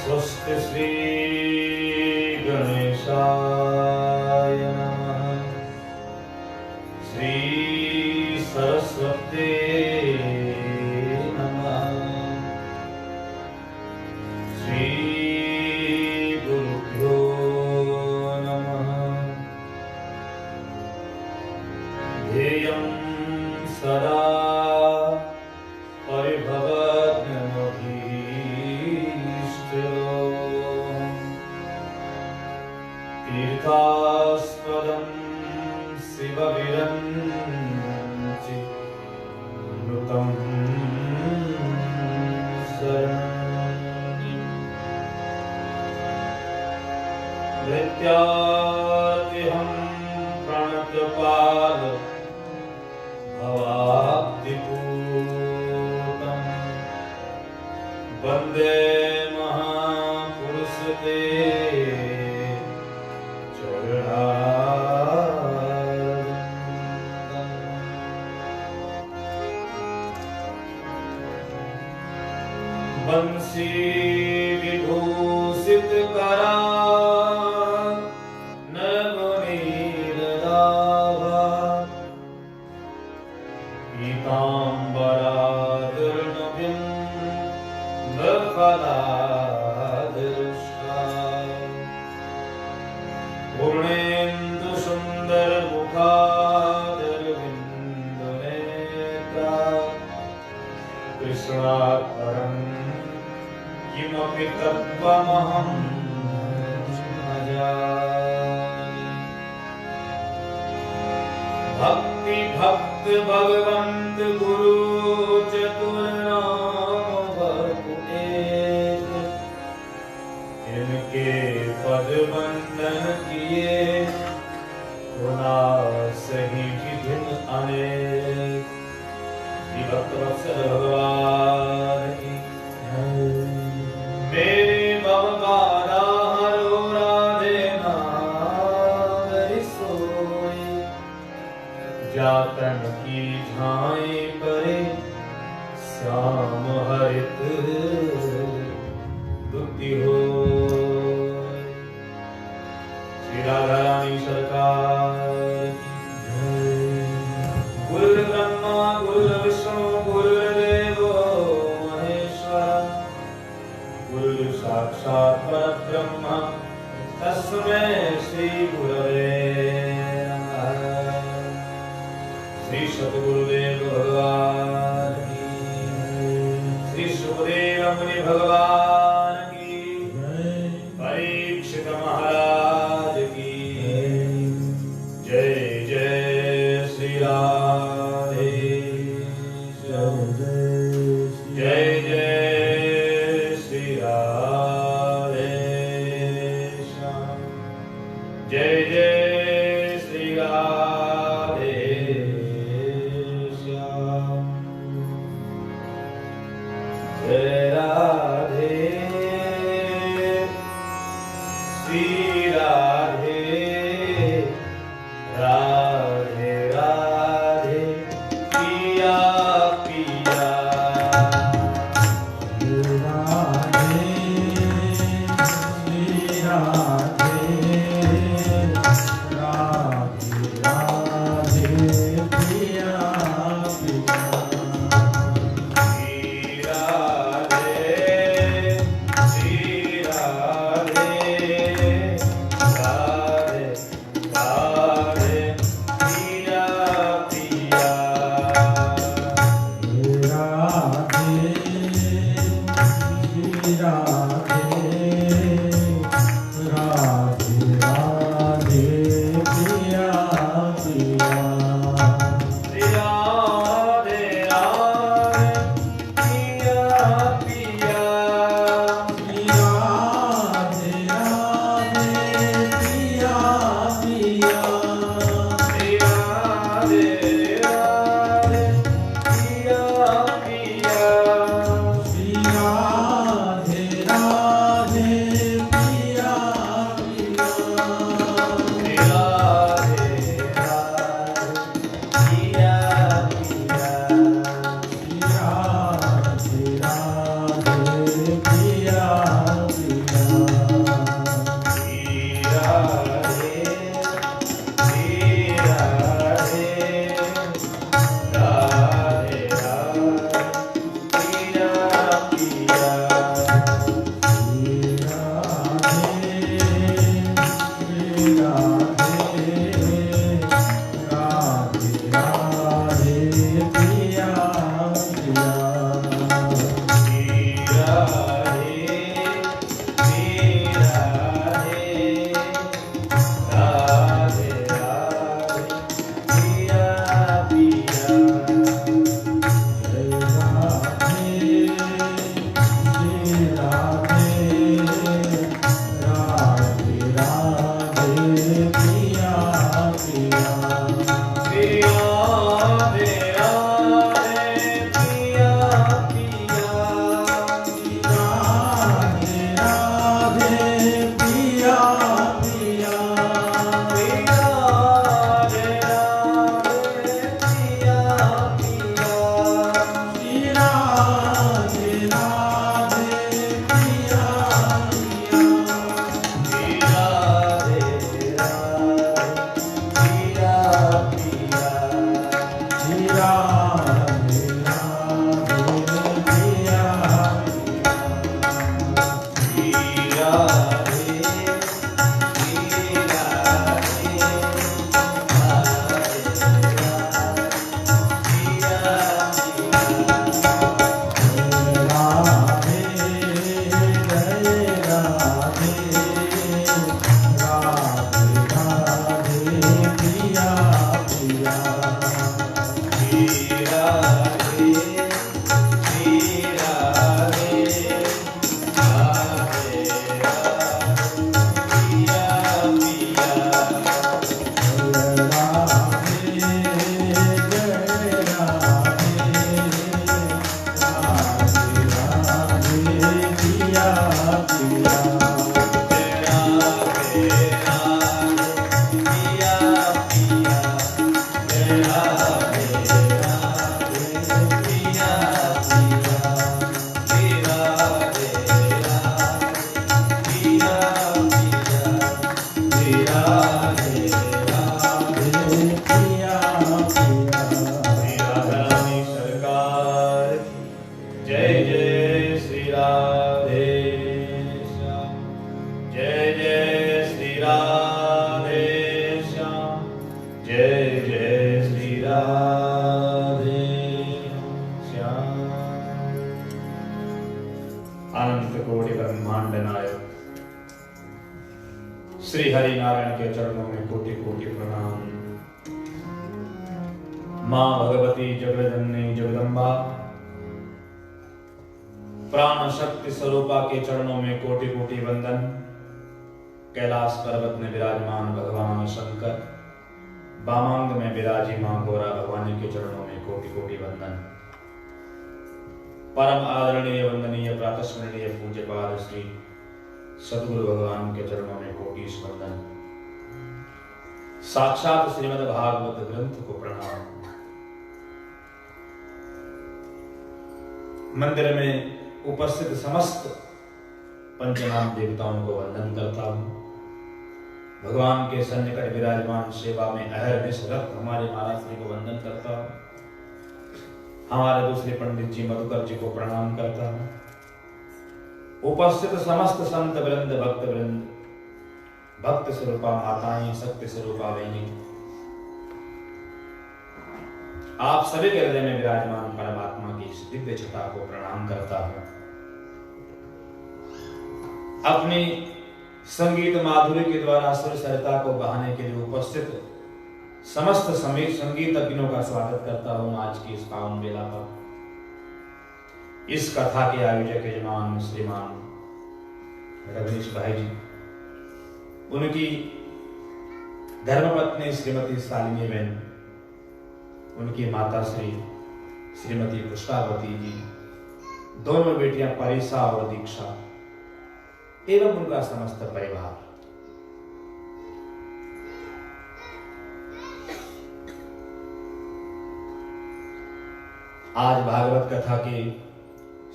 स्वस्ति श्री गणेशाय नमः। श्री सरस्वती नमः। श्री गुरुभ्यो नमः। ध्येयं सदा तीर्थास्पदं शिवविरञ्चिनुतं शरणं भृत्यातिहं प्रणतपाल भवाब्धिपूतं वन्दे महापुरुषते बंसी विभूषित करा नवनीरदाभा पीताम्बरादर्नभिं बफलादृष्टा पूर्णेन्दुसुन्दरमुखादरविन्दनेत्रा कृष्णात् परं किमपि तत्त्वमहं न जाने। भक्ति भक्त भगवंत गुरु चतुर्नाम भरपुटेश इनके पद वंदन किए गुना सही विधिन अनेक। भक्त वत्सल भगवान की गिरा तन की झाएं परे श्याम हरित दुति हो। श्री राधा रानी सरकार की गुरु ब्रह्मा गुरु विष्णु गुरुदेव महेश्वर गुरु साक्षात् परब्रह्म तस्मै श्री गुरवे नमः। श्री सद्गुरुदेव भगवान की, श्री सुखदेव मुनि भगवान की, परीक्षित महाराज की जय। जय श्री राधे जय जय श्री राधे जय जय श्री राधे श्याम। जय राधे श्री राधे राधे राधे पिया पिया। Yeah. ब्रह्मांड नायक श्री हरि नारायण के चरणों में कोटि कोटि प्रणाम। मां भगवती जगदजननी जगदम्बा प्राण शक्ति स्वरूपा के चरणों में कोटि कोटि वंदन। कैलाश पर्वत में विराजमान भगवान शंकर, वामांग में विराजी मां गौरा भवानी के चरणों में कोटि कोटि वंदन। परम आदरणीय वंदनीय प्रातस्मरणीय पूज्यपाद श्री सद्गुरु भगवान के चरणों में कोटि वंदन। साक्षात श्रीमद् भागवत ग्रंथ को प्रणाम। मंदिर में उपस्थित समस्त पंचनाम देवताओं को वंदन करता हूं। भगवान के सन्निकट विराजमान सेवा में अहरनिश रत हमारे महाराज श्री को वंदन करता हूं। हमारे दूसरे पंडित जी मधुकर जी को प्रणाम करता हूं। उपस्थित समस्त संत वृंद, भक्त वृंद, भक्त स्वरूपा माताएं, शक्ति स्वरूपा बहनी, आप सभी के हृदय में विराजमान परमात्मा की इस दिव्य छटा को प्रणाम करता हूं। अपनी संगीत माधुरी के द्वारा सुर सरिता को बहाने के लिए उपस्थित समस्त संगीतज्ञों का स्वागत करता हूं आज की इस पावन बेला पर। इस कथा के आयोजक यजमान श्रीमान रघुनीश भाई जी, उनकी धर्मपत्नी श्रीमती शालिनी बहन, उनकी माता श्रीमती पुष्पावती जी, दोनों बेटियां परिसा और दीक्षा एवं उनका समस्त परिवार। आज भागवत कथा के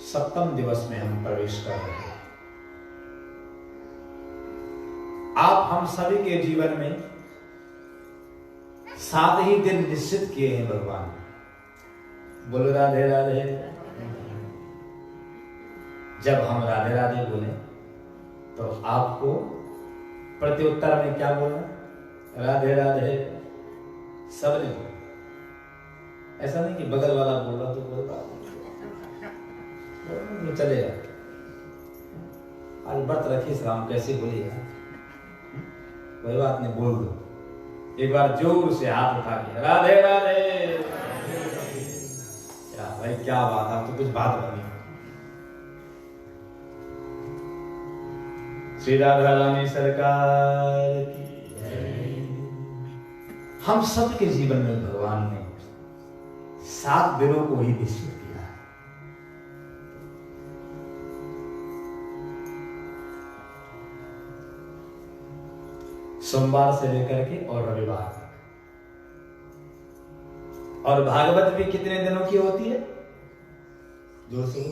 7वें दिवस में हम प्रवेश कर रहे हैं। आप हम सभी के जीवन में 7 ही दिन निश्चित किए हैं भगवान। बोलो राधे राधे। जब हम राधे राधे बोले तो आपको प्रत्युत्तर में क्या बोलना? राधे राधे। सबने बोला, ऐसा नहीं कि बगल वाला बोल रहा तो बोल रहा तो चलेगा। आज व्रत रखी श्राम, कैसे बोलिएगा? कोई बात नहीं, बोल दो एक बार जोर से हाथ उठा के राधे राधे। क्या भाई, क्या बात, आप तो कुछ बात बनी। श्री राधा रानी सरकार की। हम सबके जीवन में भगवान ने 7 दिनों को ही निश्चित किया है। सोमवार से लेकर के और रविवार तक। और भागवत भी कितने दिनों की होती है? जोर से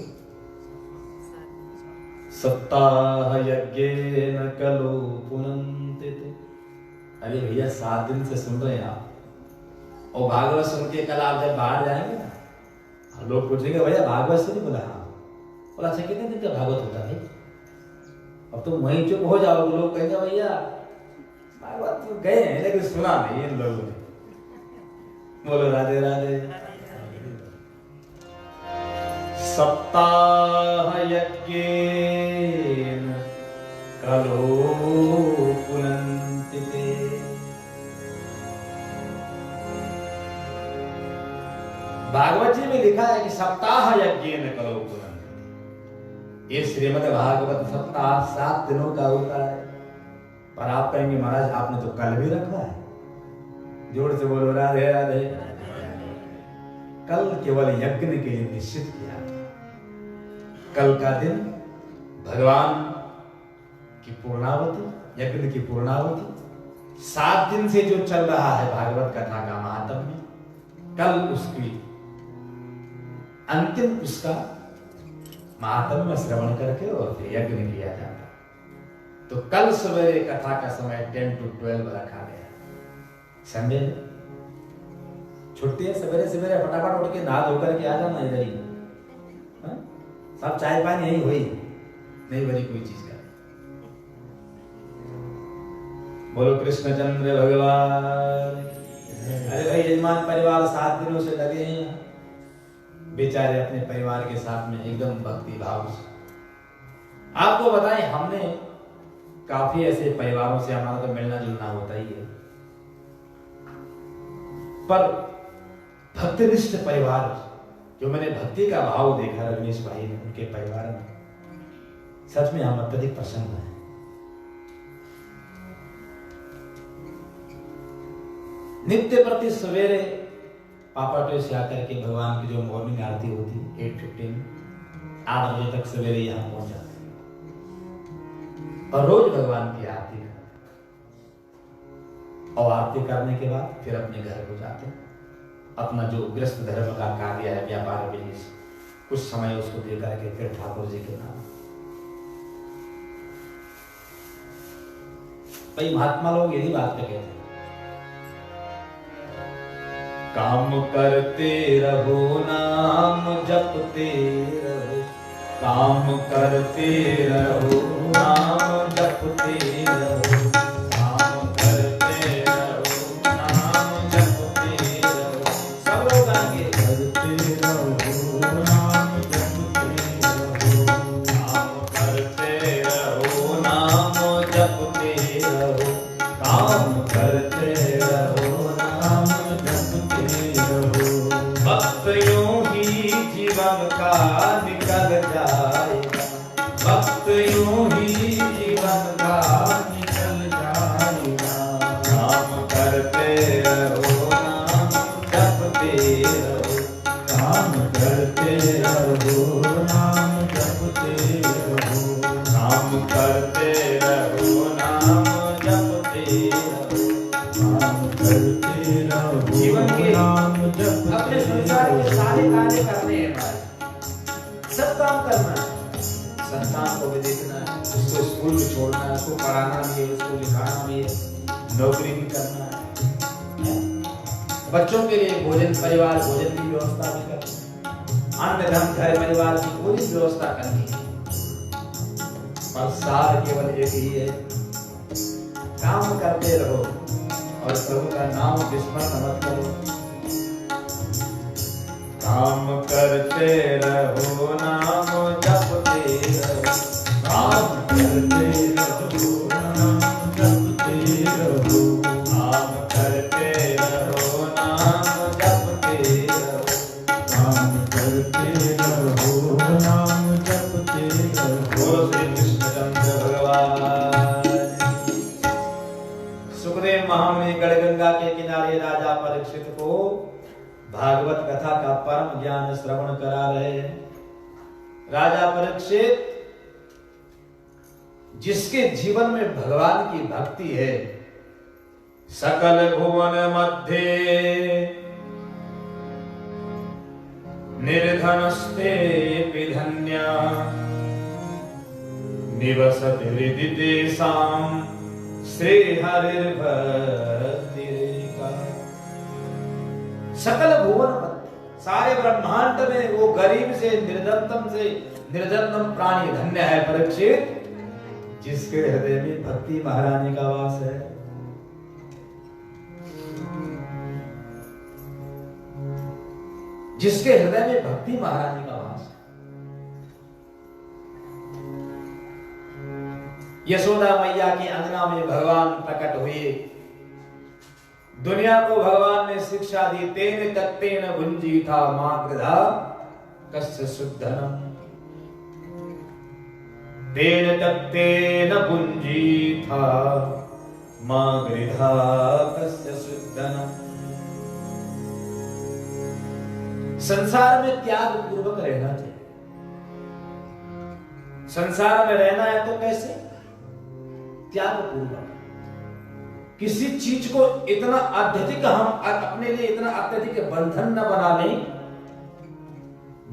सप्ताह यज्ञेन कलो पुनन्ति। अरे भैया 7 दिन से सुन रहे हैं आप, और भागवत सुन के कल आप जब बाहर जाएंगे ना, लोग पूछेंगे भैया भागवत से नहीं बोला? हाँ। बोला अच्छा कितने दिन का भागवत होता है? अब तुम वहीं चुप हो जाओगे, लोग कहेंगे भैया भागवत तो गए हैं लेकिन सुना नहीं इन लोगों ने। बोलो राधे राधे। सप्ताह यज्ञेन कलो पुनन्ति। भागवत जी में लिखा है कि सप्ताह यज्ञेन कलो पुनन्ति। ये श्रीमद् भागवत सप्ताह 7 दिनों का होता है। पर आप कहेंगे महाराज आपने तो कल भी रखा है। जोर से बोलो राधे राधे। कल केवल यज्ञ के लिए निश्चित किया। कल का दिन भगवान की पूर्णावती, यज्ञ की पूर्णावती, 7 दिन से जो चल रहा है भागवत कथा का महात्म्य, कल उसकी अंतिम उसका महात्म्य श्रवण करके और फिर यज्ञ किया जाता। तो कल सवेरे कथा का समय 10 to 12 रखा गया। संडे छुट्टी है, सवेरे सवेरे फटाफट उठ के नहा धोकर के आ जाना इधर ही। सब चाय पानी यही हुई, नहीं बनी कोई चीज का। बोलो कृष्णचंद्र भगवान। अरे भाई यजमान परिवार 7 दिनों से लगे हैं बेचारे अपने परिवार के साथ में एकदम भक्ति भाव से। आपको बताएं, हमने काफी ऐसे परिवारों से हमारा तो मिलना जुलना होता ही है, पर भक्तिनिष्ठ परिवार जो मैंने भक्ति का भाव देखा रजनीश भाई ने उनके परिवार में, सच में हम अत्यधिक प्रसन्न हैं। नित्य प्रति सवेरे पापाटे से आकर के भगवान की जो मॉर्निंग आरती होती 8:15 8 बजे तक सवेरे यहाँ पहुंच जाते और रोज भगवान की आरती करते और आरती करने के बाद फिर अपने घर को जाते, अपना जो गृहस्थ धर्म का कार्य है, व्यापार बिजनेस, कुछ समय उसको दे करके फिर ठाकुर जी के नाम। कई महात्मा लोग यही बात कहते हैं, काम करते रहो नाम जपते रहो, काम करते रहो नाम जपते रहो, काम करते रहो नाम जपते रहो। सब लोग आगे करते रहो नाम जपते रहो, काम करते रहो नाम जपते रहो, काम करते रहो नाम जपते रहो। वक्त यूं ही जीवन का निकल जाएगा, वक्त यूं ही जीवन का निकल जाएगा, काम करते रहो नाम जपते रहो, काम करते रहो नाम जपते रहो, काम करते रहो नाम जपते रहो, काम करते रहो जीवन के अपने संसार के सारे कार्य करने हैं भाई, सब काम करना है, संतान को भी देखना है, उसको स्कूल में छोड़ना है, उसको पढ़ाना भी है, उसको लिखाना भी है, नौकरी भी करना है, बच्चों के लिए भोजन परिवार भोजन की व्यवस्था भी करनी है, अन्न धन घर परिवार की पूरी व्यवस्था करनी है, पर सार केवल एक ही है, काम करते रहो और प्रभु का नाम विस्मरण मत करो। काम करते रहो नाम जपते रहो, काम करते रहो नाम जपते रहो, काम करते रहो नाम जपते रहो, काम करते रहो नाम जपते रहो। श्री कृष्णचंद्र भगवान। सुखदेव महामुनि गढ़गंगा के किनारे राजा परीक्षित को भागवत कथा का परम ज्ञान श्रवण करा रहे हैं। राजा परीक्षित, जिसके जीवन में भगवान की भक्ति है, सकल भुवन मध्य निर्धनस्ते विधन्या निवसति हृदि तेषां श्री हरिर्भक्तिरेका। सकल भुवन मध्य, सारे ब्रह्मांड में वो गरीब से निर्धनतम प्राणी धन्य है परीक्षित, जिसके हृदय में भक्ति महारानी का वास है। जिसके हृदय में भक्ति महारानी का वास है। यशोदा मैया के अंगना में भगवान प्रकट हुए, दुनिया को भगवान ने शिक्षा दी, तेन तत्तेन भुंजी था मां गृधा कस्य शुद्धनम, तेन तत्तेन भुंजी था मां गृधा कस्य शुद्धनम। संसार में त्याग पूर्वक रहना चाहिए। संसार में रहना है तो कैसे? त्याग पूर्वक। किसी चीज को इतना अत्यधिक हम अपने लिए इतना अत्यधिक बंधन न बना लें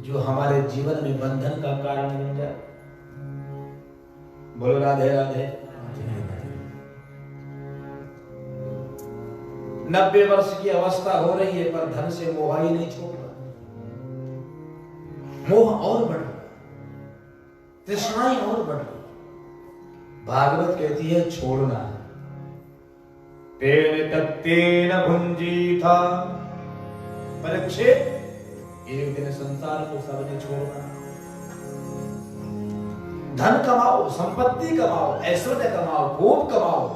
जो हमारे जीवन में बंधन का कारण बन जाए। बोलो राधे राधे। 90 वर्ष की अवस्था हो रही है पर धन से मोह ही नहीं छोड़ रहा, मोह और बढ़ रहा, तृष्णाएं और बढ़ रही। भागवत कहती है छोड़ना है। तेन तत्तेन भुंजी था, परीक्षित एक दिन संसार को सबने छोड़ना। धन कमाओ, संपत्ति कमाओ, ऐश्वर्य कमाओ, भोग कमाओ।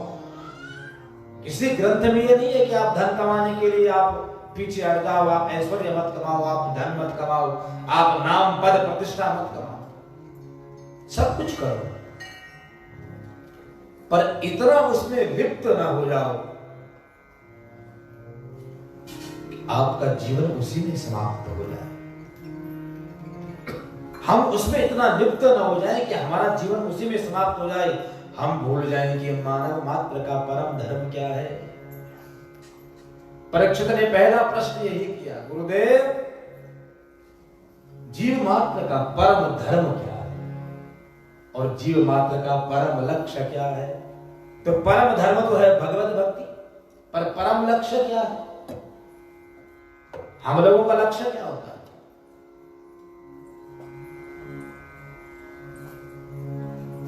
किसी ग्रंथ में ये नहीं है कि आप धन कमाने के लिए आप पीछे हट जाओ, आप ऐश्वर्य मत कमाओ, आप धन मत कमाओ, आप नाम पद प्रतिष्ठा मत कमाओ। सब कुछ करो, पर इतना उसमें लिप्त ना हो जाओ कि आपका जीवन उसी में समाप्त हो जाए। हम उसमें इतना लिप्त ना हो जाए कि हमारा जीवन उसी में समाप्त हो जाए, हम भूल जाएं कि मानव मात्र का परम धर्म क्या है। परीक्षित ने पहला प्रश्न यही किया, गुरुदेव जीव मात्र का परम धर्म क्या है और जीव मात्र का परम लक्ष्य क्या है? तो परम धर्म तो है भगवत भक्ति, पर परम लक्ष्य क्या है? हम लोगों का लक्ष्य क्या होता है?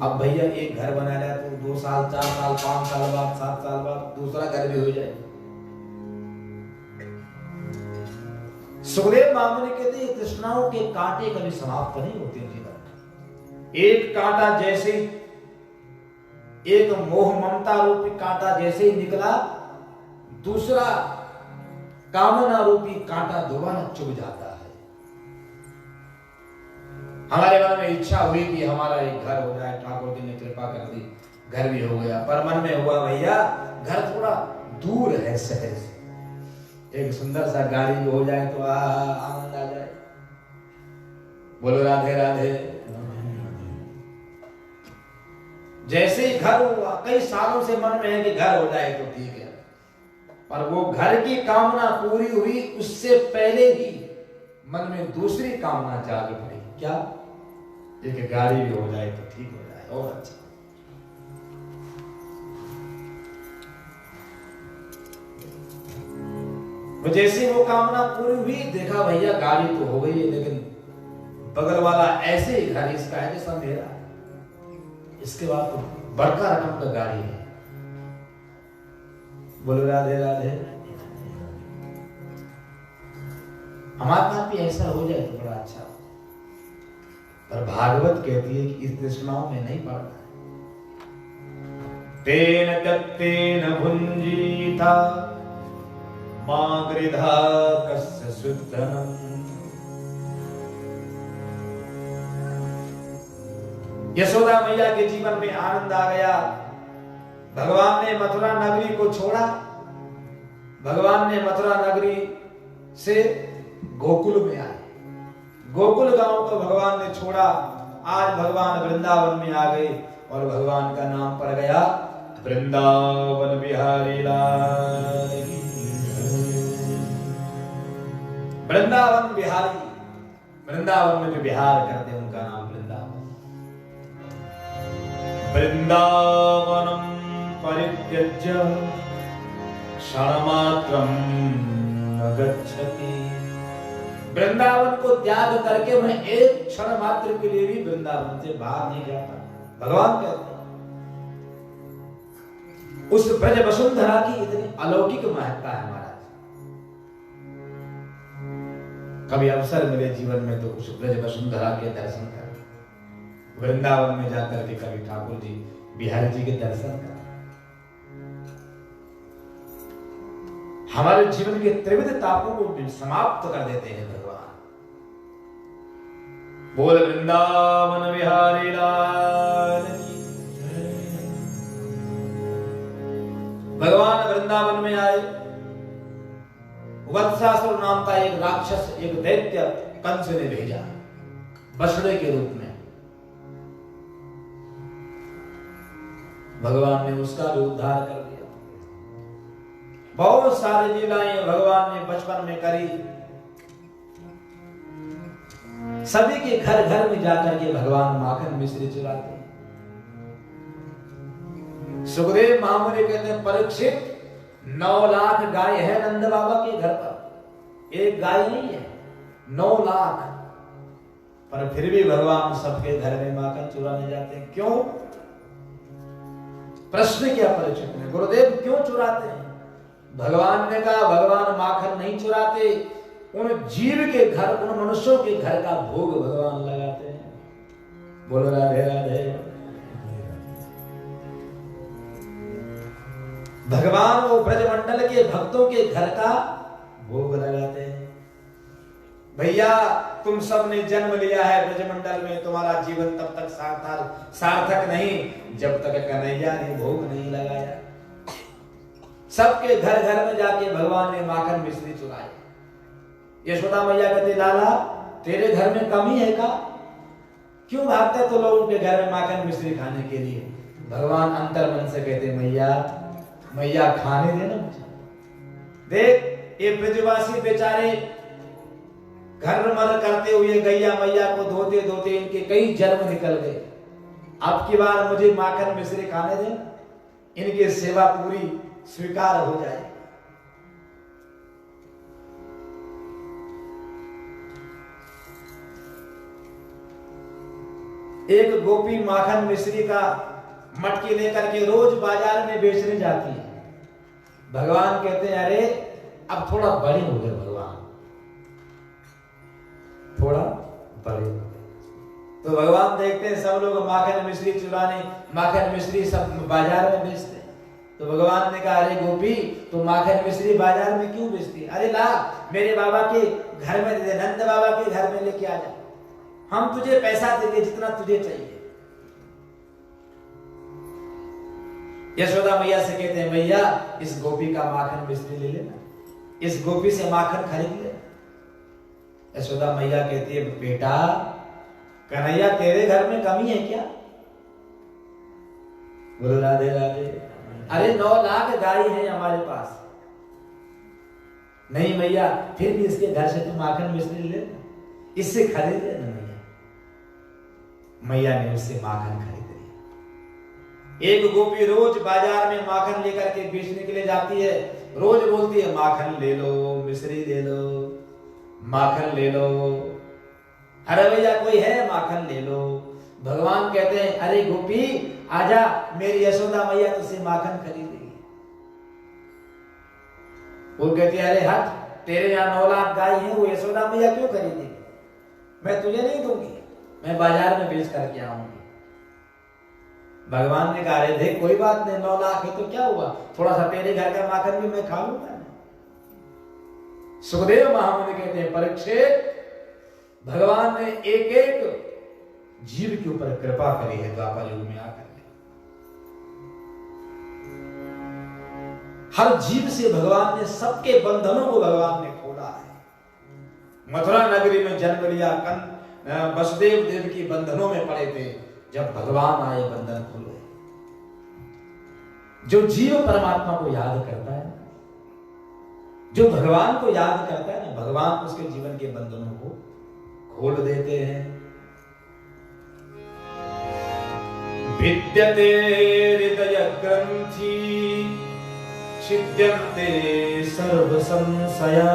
अब भैया एक घर बना लिया तो 2 साल 4 साल 5 साल बाद 7 साल बाद दूसरा घर भी हो जाए। सुखदेव महामुनि कहते हैं तृष्णाओं के कांटे कभी समाप्त नहीं होते जीवन। एक कांटा जैसे एक मोह ममता रूपी कांटा जैसे ही निकला, दूसरा कामना रूपी कांटा दोबारा चुभ जाता है। हमारे मन में इच्छा हुई कि हमारा एक घर हो जाए, ठाकुर जी ने कृपा कर दी, घर भी हो गया, पर मन में हुआ भैया घर थोड़ा दूर है शहर से, एक सुंदर सा गाड़ी भी हो जाए तो आनंद आ जाए। बोलो राधे राधे। जैसे ही घर हुआ, कई सालों से मन में है कि घर हो जाए तो ठीक है, पर वो घर की कामना पूरी हुई उससे पहले ही मन में दूसरी कामना जाग पड़ी। क्या? एक गाड़ी भी हो जाए तो ठीक हो जाए और अच्छा। जैसे वो कामना पूरी हुई, देखा भैया गाड़ी तो हो गई है, लेकिन बगल वाला ऐसे ही घर इसका है जैसा मेरा, इसके बाद तो बड़का रकम का गाड़ी है। बोलो राधे राधे। हमारे पास भी ऐसा हो जाए तो बड़ा अच्छा, पर भागवत कहती है कि इस तृष्णाओं में नहीं पड़ना है। तेन तत्तेन भुंजीता मागृधा कस्य सुधनम। यशोदा मैया के जीवन में आनंद आ गया। भगवान ने मथुरा नगरी को छोड़ा, भगवान ने मथुरा नगरी से गोकुल में आए, गोकुल गांव को भगवान ने छोड़ा। आज भगवान वृंदावन में आ गए और भगवान का नाम पड़ गया वृंदावन बिहारी लाल की। वृंदावन बिहारी, वृंदावन में जो बिहार करते हैं उनका नाम वृंदावन। वृंदावनम परित्यज्य क्षणमात्रम न गच्छति। वृंदावन को त्याग करके मैं एक क्षण मात्र के लिए भी वृंदावन से बाहर नहीं जाता। भगवान कहते हैं उस ब्रज वसुंधरा की इतनी अलौकिक महत्ता है महाराज। कभी अवसर मिले जीवन में तो उस ब्रज वसुंधरा के दर्शन कर, वृंदावन में जाकर के कभी ठाकुर जी बिहारी जी के दर्शन कर। हमारे जीवन के त्रिविध तापों को समाप्त कर देते हैं भगवान। बोल वृंदावन बिहारी लाल की। भगवान वृंदावन में आए, वत्सासुर नाम का एक राक्षस, एक दैत्य कंस ने भेजा बछड़े के रूप में। भगवान ने उसका भी उद्धार कर दिया। बहुत सारी लीलाएं भगवान ने बचपन में करी। सभी के घर घर में जाकर के भगवान माखन मिश्री चुराते। सुखदेव महामुनि कहते हैं परीक्षित 9 लाख गाय है नंद बाबा के घर पर, एक गाय नहीं है, 9 लाख, पर फिर भी भगवान सबके घर में माखन चुराने जाते हैं। क्यों? प्रश्न किया परीक्षित ने, गुरुदेव क्यों चुराते हैं? भगवान ने कहा भगवान माखन नहीं चुराते, उन जीव के घर, उन मनुष्यों के घर का भोग भगवान लगाते हैं। बोलो राधे राधे। भगवान वो ब्रजमंडल के भक्तों के घर का भोग लगाते हैं। भैया तुम सब ने जन्म लिया है ब्रजमंडल में, तुम्हारा जीवन तब तक सार्थक नहीं जब तक कन्हैया ने भोग नहीं लगाया। सबके घर घर में जाके भगवान ने माखन मिश्री चुराई। यशोदा मैया कहते लाला तेरे घर में कमी है का, क्यों भागते तो लोग उनके घर में माखन मिश्री खाने के लिए। भगवान अंतर मन से कहते मैया खाने देना मुझे। देख ये ब्रजवासी बेचारे घर मर करते हुए गैया मैया को धोते धोते इनके कई जन्म निकल गए। अब की बार मुझे माखन मिश्री खाने दें, इनकी सेवा पूरी स्वीकार हो जाए। एक गोपी माखन मिश्री का मटकी लेकर के रोज बाजार में बेचने जाती है। भगवान कहते हैं अरे अब थोड़ा बड़े हो गए भगवान, थोड़ा बड़े हो गए। तो भगवान देखते हैं सब लोग माखन मिश्री चुराने, माखन मिश्री सब बाजार में बेचते हैं। तो भगवान ने कहा अरे गोपी तो माखन मिश्री बाजार में क्यों बेचती है? अरे ला मेरे बाबा के घर में दे, नंद बाबा के घर में लेके आ जा, हम तुझे पैसा देंगे जितना तुझे चाहिए। यशोदा मैया से कहते हैं मैया इस गोपी का माखन मिश्री ले लेना, इस गोपी से माखन खरीद ले। यशोदा मैया कहती है बेटा कन्हैया तेरे घर में कमी है क्या? बोलो राधे राधे। अरे 9 लाख गाय है हमारे पास। नहीं मैया फिर भी इसके घर से तू माखन मिश्री ले, इससे खरीद लेना। मैया ने उससे माखन खरीद लिया। एक गोपी रोज बाजार में माखन लेकर के बेचने के लिए जाती है। रोज बोलती है माखन ले लो, मिश्री ले लो, माखन ले लो। अरे भैया कोई है माखन ले लो। भगवान कहते हैं अरे गोपी आजा, मेरी यशोदा मैया तुझसे माखन खरीदेगी। वो कहती है अरे हट, तेरे यहाँ 9 लाख गाय है, वो यशोदा मैया क्यों खरीदेगी? मैं तुझे नहीं दूंगी, मैं बाजार में बेच करके आऊंगी। भगवान ने कहा अरे देख कोई बात नहीं, 9 लाख है तो क्या हुआ, थोड़ा सा तेरे घर का माखन भी मैं खा लूंगा। सुखदेव महामुनि कहते हैं परीक्षित भगवान ने एक एक जीव के ऊपर कृपा करी है द्वापर युग में आकर के। हर जीव से भगवान ने सबके बंधनों को भगवान ने खोला है। मथुरा नगरी में जन्म लिया वसुदेव देव की बंधनों में पड़े थे, जब भगवान आए बंधन खुले। जो जीव परमात्मा को याद करता है, जो भगवान को याद करता है ना, भगवान उसके जीवन के बंधनों को खोल देते हैं। विद्यते हृदय ग्रंथि छिद्यन्ते सर्व संशया।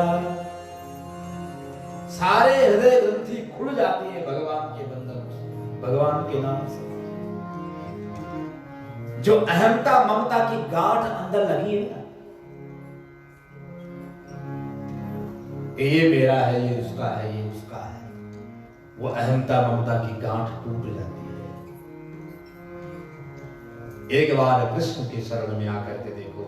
सारे हृदय ग्रंथि खुल जाती है भगवान के बंधन से, भगवान के नाम से। जो अहमता ममता की गांठ अंदर लगी है ना, ये मेरा है, ये उसका है, ये उसका है, वो अहमता ममता की गांठ टूट जाती है। एक बार कृष्ण के शरण में आकर के देखो,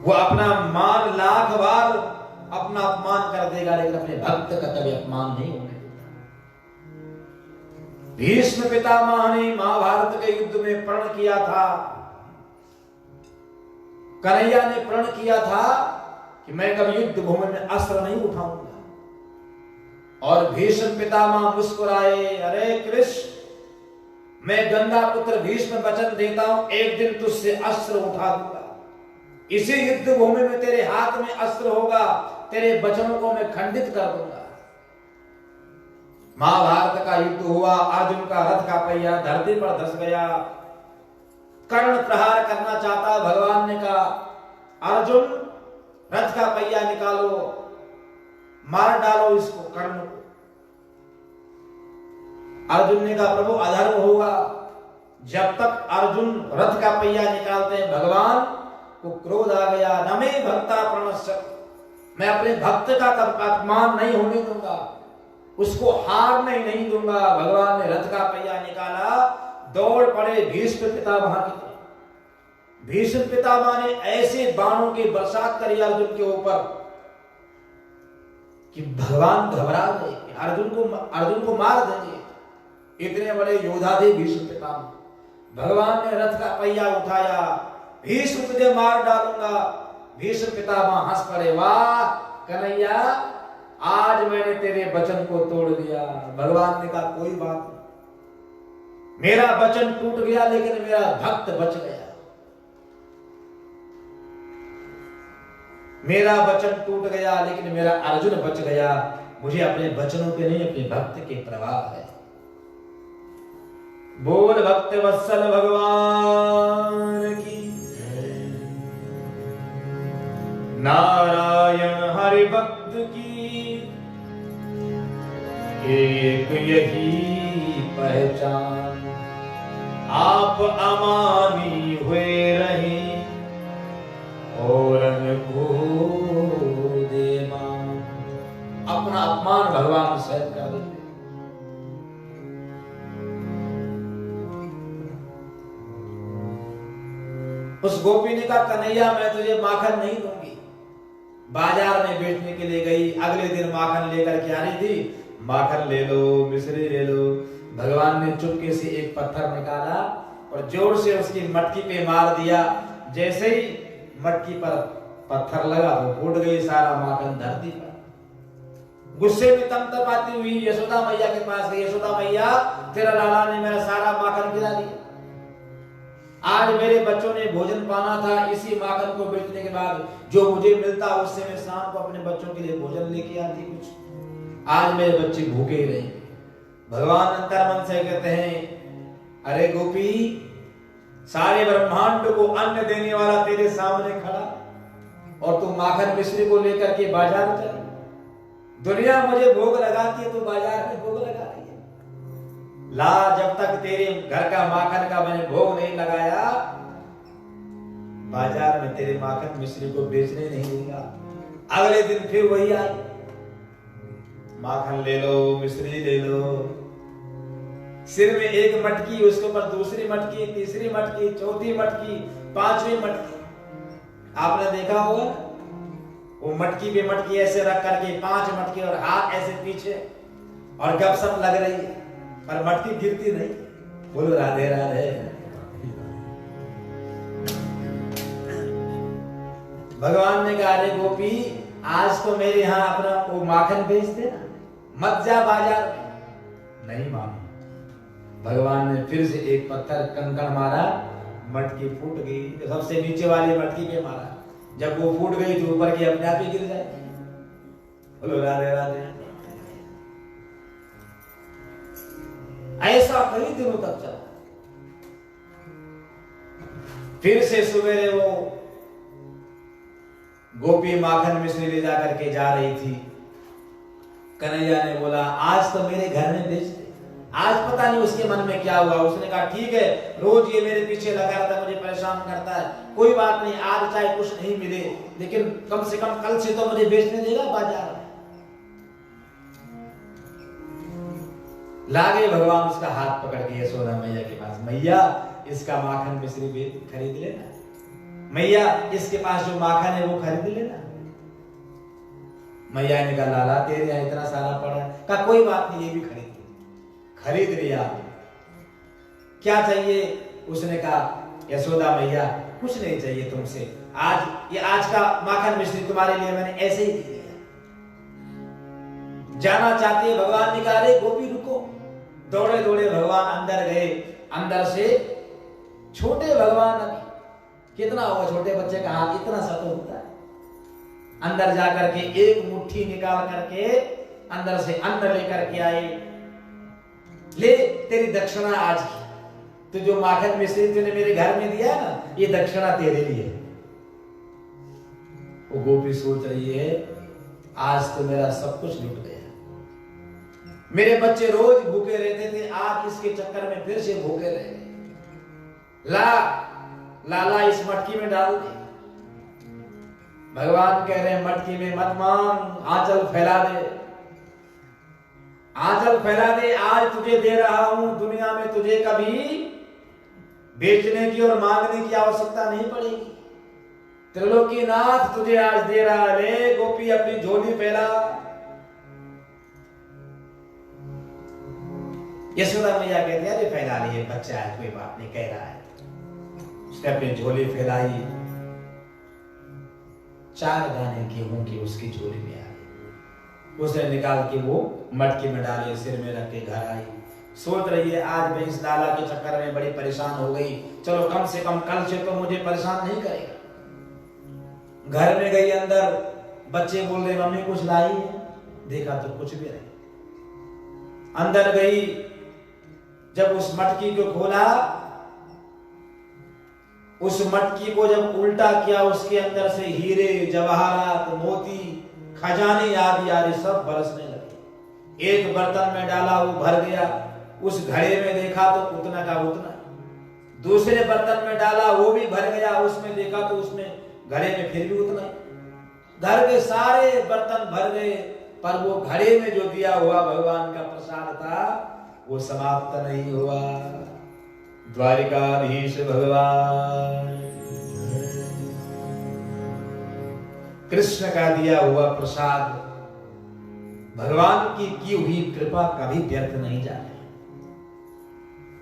वो अपना मान लाख बार अपना अपमान कर देगा, लेकिन अपने भक्त का कभी अपमान नहीं होने देता। भीष्म पितामह ने महाभारत के युद्ध में प्रण किया था, कन्हैया ने प्रण किया था कि मैं कभी युद्ध भूमि में अस्त्र नहीं उठाऊंगा। और भीष्म पितामह मुस्कुराए, अरे कृष्ण मैं गंगा पुत्र भीष्म वचन देता हूं, एक दिन तुझसे अस्त्र उठा दूंगा। इसी युद्ध भूमि में तेरे हाथ में अस्त्र होगा, तेरे वचनों को मैं खंडित कर दूंगा। महाभारत का युद्ध हुआ, अर्जुन का रथ का पहिया धरती पर धस गया। कर्ण प्रहार करना चाहता, भगवान ने कहा अर्जुन रथ का पहिया निकालो, मार डालो इसको, कर्ण को। अर्जुन ने कहा प्रभु अधर्म होगा। जब तक अर्जुन रथ का पहिया निकालते हैं, भगवान को क्रोध आ गया। न मे भक्ता प्रणश्य, मैं अपने भक्त का अपमान नहीं होने दूंगा। उसको हारने ही नहीं दूंगा। भगवान ने रथ का पहिया निकाला, दौड़ पड़े भीष्म पितामह की तरफ। भीष्म पितामह ने ऐसे बाणों की बरसात करी अर्जुन के ऊपर कि भगवान घबरा गए, अर्जुन को मार देंगे। इतने बड़े योद्धा थे भीष्म पितामह। भगवान ने रथ का पहिया उठाया, भीष्म तुझे मार डालूंगा। भीष्म पितामह हंस पड़े, वाह कन्हैया, आज मैंने तेरे वचन को तोड़ दिया। भगवान ने कहा कोई बात नहीं, मेरा वचन टूट गया लेकिन मेरा भक्त बच गया। मेरा वचन टूट गया लेकिन मेरा अर्जुन बच गया। मुझे अपने वचनों के नहीं, अपने भक्त के प्रभाव है। बोल भक्त वत्सल भगवान की, नारायण हरि भक्त की एक यही पहचान, आप अमानी हुए रहे और को दे मान। अपना अपमान भगवान सहन कर देते। उस गोपी ने कहा कन्हैया मैं तुझे माखन नहीं दूंगी। बाजार में बेचने के लिए गई, अगले दिन माखन लेकर के आ रही थी, माखन ले लो, मिश्री ले लो। भगवान ने चुपके से एक पत्थर निकाला और जोर से उसकी मटकी पे मार दिया। जैसे ही मटकी पर पत्थर लगा तो फूट गई सारा माखन धरती पर। गुस्से में तपतपाती हुई यशोदा मैया के पास गई, यशोदा मैया तेरा लाला ने मेरा सारा माखन गिरा दिया। आज मेरे बच्चों ने भोजन पाना था, इसी माखन को बेचने के बाद जो मुझे मिलता उससे मैं शाम को अपने बच्चों के लिए भोजन लेके आती कुछ। आज मेरे बच्चे भूखे ही रहे। भगवान अंतर मन से कहते हैं अरे गोपी, सारे ब्रह्मांड को अन्न देने वाला तेरे सामने खड़ा और तू माखन मिश्री को लेकर के बाजार चली। दुनिया मुझे भोग लगाती है, तो बाजार में भोग लगा रही है। ला, जब तक तेरे घर का माखन का मैंने भोग नहीं लगाया, बाजार में तेरे माखन मिश्री को बेचने नहीं दूंगा। अगले दिन फिर वही आई, माखन ले लो, मिश्री ले लो। सिर में एक मटकी, उसके ऊपर दूसरी मटकी, तीसरी मटकी, चौथी मटकी, पांचवी मटकी। आपने देखा होगा वो मटकी पे मटकी ऐसे रख करके 5 मटकी और हाथ ऐसे पीछे और गपशप लग रही है, पर मटकी गिरती नहीं। बोलो राधे राधे। भगवान ने कहा अरे गोपी, आज तो मेरे यहाँ अपना वो माखन बेच देना, मत जा बाजार में। नहीं मानी। भगवान ने फिर से एक पत्थर कंकड़ मारा, मटकी फूट गई। सबसे नीचे वाली मटकी पे मारा, जब वो फूट गई तो ऊपर की अपने आप ही गिर जाएगी। बोलो राधे राधे। ऐसा कई दिनों तक चला। फिर से सवेरे वो गोपी माखन मिश्री ले जाकर के जा रही थी। कन्हैया ने बोला आज तो मेरे घर में बेच दे। आज पता नहीं उसके मन में क्या हुआ। उसने कहा ठीक है, रोज ये मेरे पीछे लगा रहता है, मुझे परेशान करता है, कोई बात नहीं, आज चाहे कुछ नहीं मिले लेकिन कम से कम कल से तो मुझे बेचने देगा बाजार में। लागे भगवान उसका हाथ पकड़ के यशोदा मैया के पास, मैया इसका माखन मिश्री खरीद लेना, मैया इसके पास जो माखन है वो खरीद लेना। मैया ने कहा लाला तेरे यहाँ इतना सारा पड़ा है। कहा कोई बात नहीं, ये भी खरीद लिया। क्या चाहिए? उसने कहा यशोदा मैया कुछ नहीं चाहिए तुमसे, आज का माखन मिश्री तुम्हारे लिए मैंने ऐसे ही दे दिया। जाना चाहती है? भगवान ने कहा अरे गोपी रुको। दौड़े दौड़े भगवान अंदर गए। अंदर से छोटे भगवान, अभी कितना होगा छोटे बच्चे का हाथ इतना सा तो होता है। अंदर जाकर के एक मुट्ठी निकाल करके अंदर से अन्न लेकर के आए। ले तेरी दक्षिणा आज की, तो जो माखन मिश्री तूने मेरे घर में दिया ना, ये दक्षिणा तेरे लिए। वो गोपी सोच रही है आज तो मेरा सब कुछ लुट गया। मेरे बच्चे रोज भूखे रहते थे, आज इसके चक्कर में फिर से भूखे रह गए। लाला इस मटकी में डाल दे। भगवान कह रहे हैं मटकी में मत मांग, आंचल फैला दे। आंचल फैला दे, आज तुझे दे रहा हूं, दुनिया में तुझे कभी बेचने की और मांगने की आवश्यकता नहीं पड़ेगी। त्रिलोकीनाथ तुझे आज दे रहा है, गोपी अपनी झोली फैला। यशोदा मैया कहती है, अरे फैला लिए, बच्चा है, कोई बात नहीं, कह रहा है। उसने अपनी झोली फैलाई, 4 दाने गेहूं की उसकी झोली में आ गई। उसने निकाल के वो मटकी में डाले, सिर में रख के घर आई। सोच रही है, आज मैं इस लाला के चक्कर में बड़ी परेशान हो गई, चलो कम से कम कल से तो मुझे परेशान नहीं करेगा। घर में गई, अंदर बच्चे बोल रहे, मम्मी कुछ लाई है? देखा तो कुछ भी नहीं। अंदर गई, जब उस मटकी को खोला, उस मटकी को जब उल्टा किया, उसके अंदर से हीरे, जवाहरात, मोती, खजाने आदि आदि सब बरसने लगे। एक बर्तन में डाला, वो भर गया। उस घड़े में देखा तो उतना का उतना। दूसरे बर्तन में डाला, वो भी भर गया। उसमें देखा तो उसमें घड़े में फिर भी उतना ही। घर के सारे बर्तन भर गए, पर वो घड़े में जो दिया हुआ भगवान का प्रसाद था, वो समाप्त नहीं हुआ। द्वारिकाधीश भगवान कृष्ण का दिया हुआ प्रसाद, भगवान की हुई कृपा कभी व्यर्थ नहीं जाती।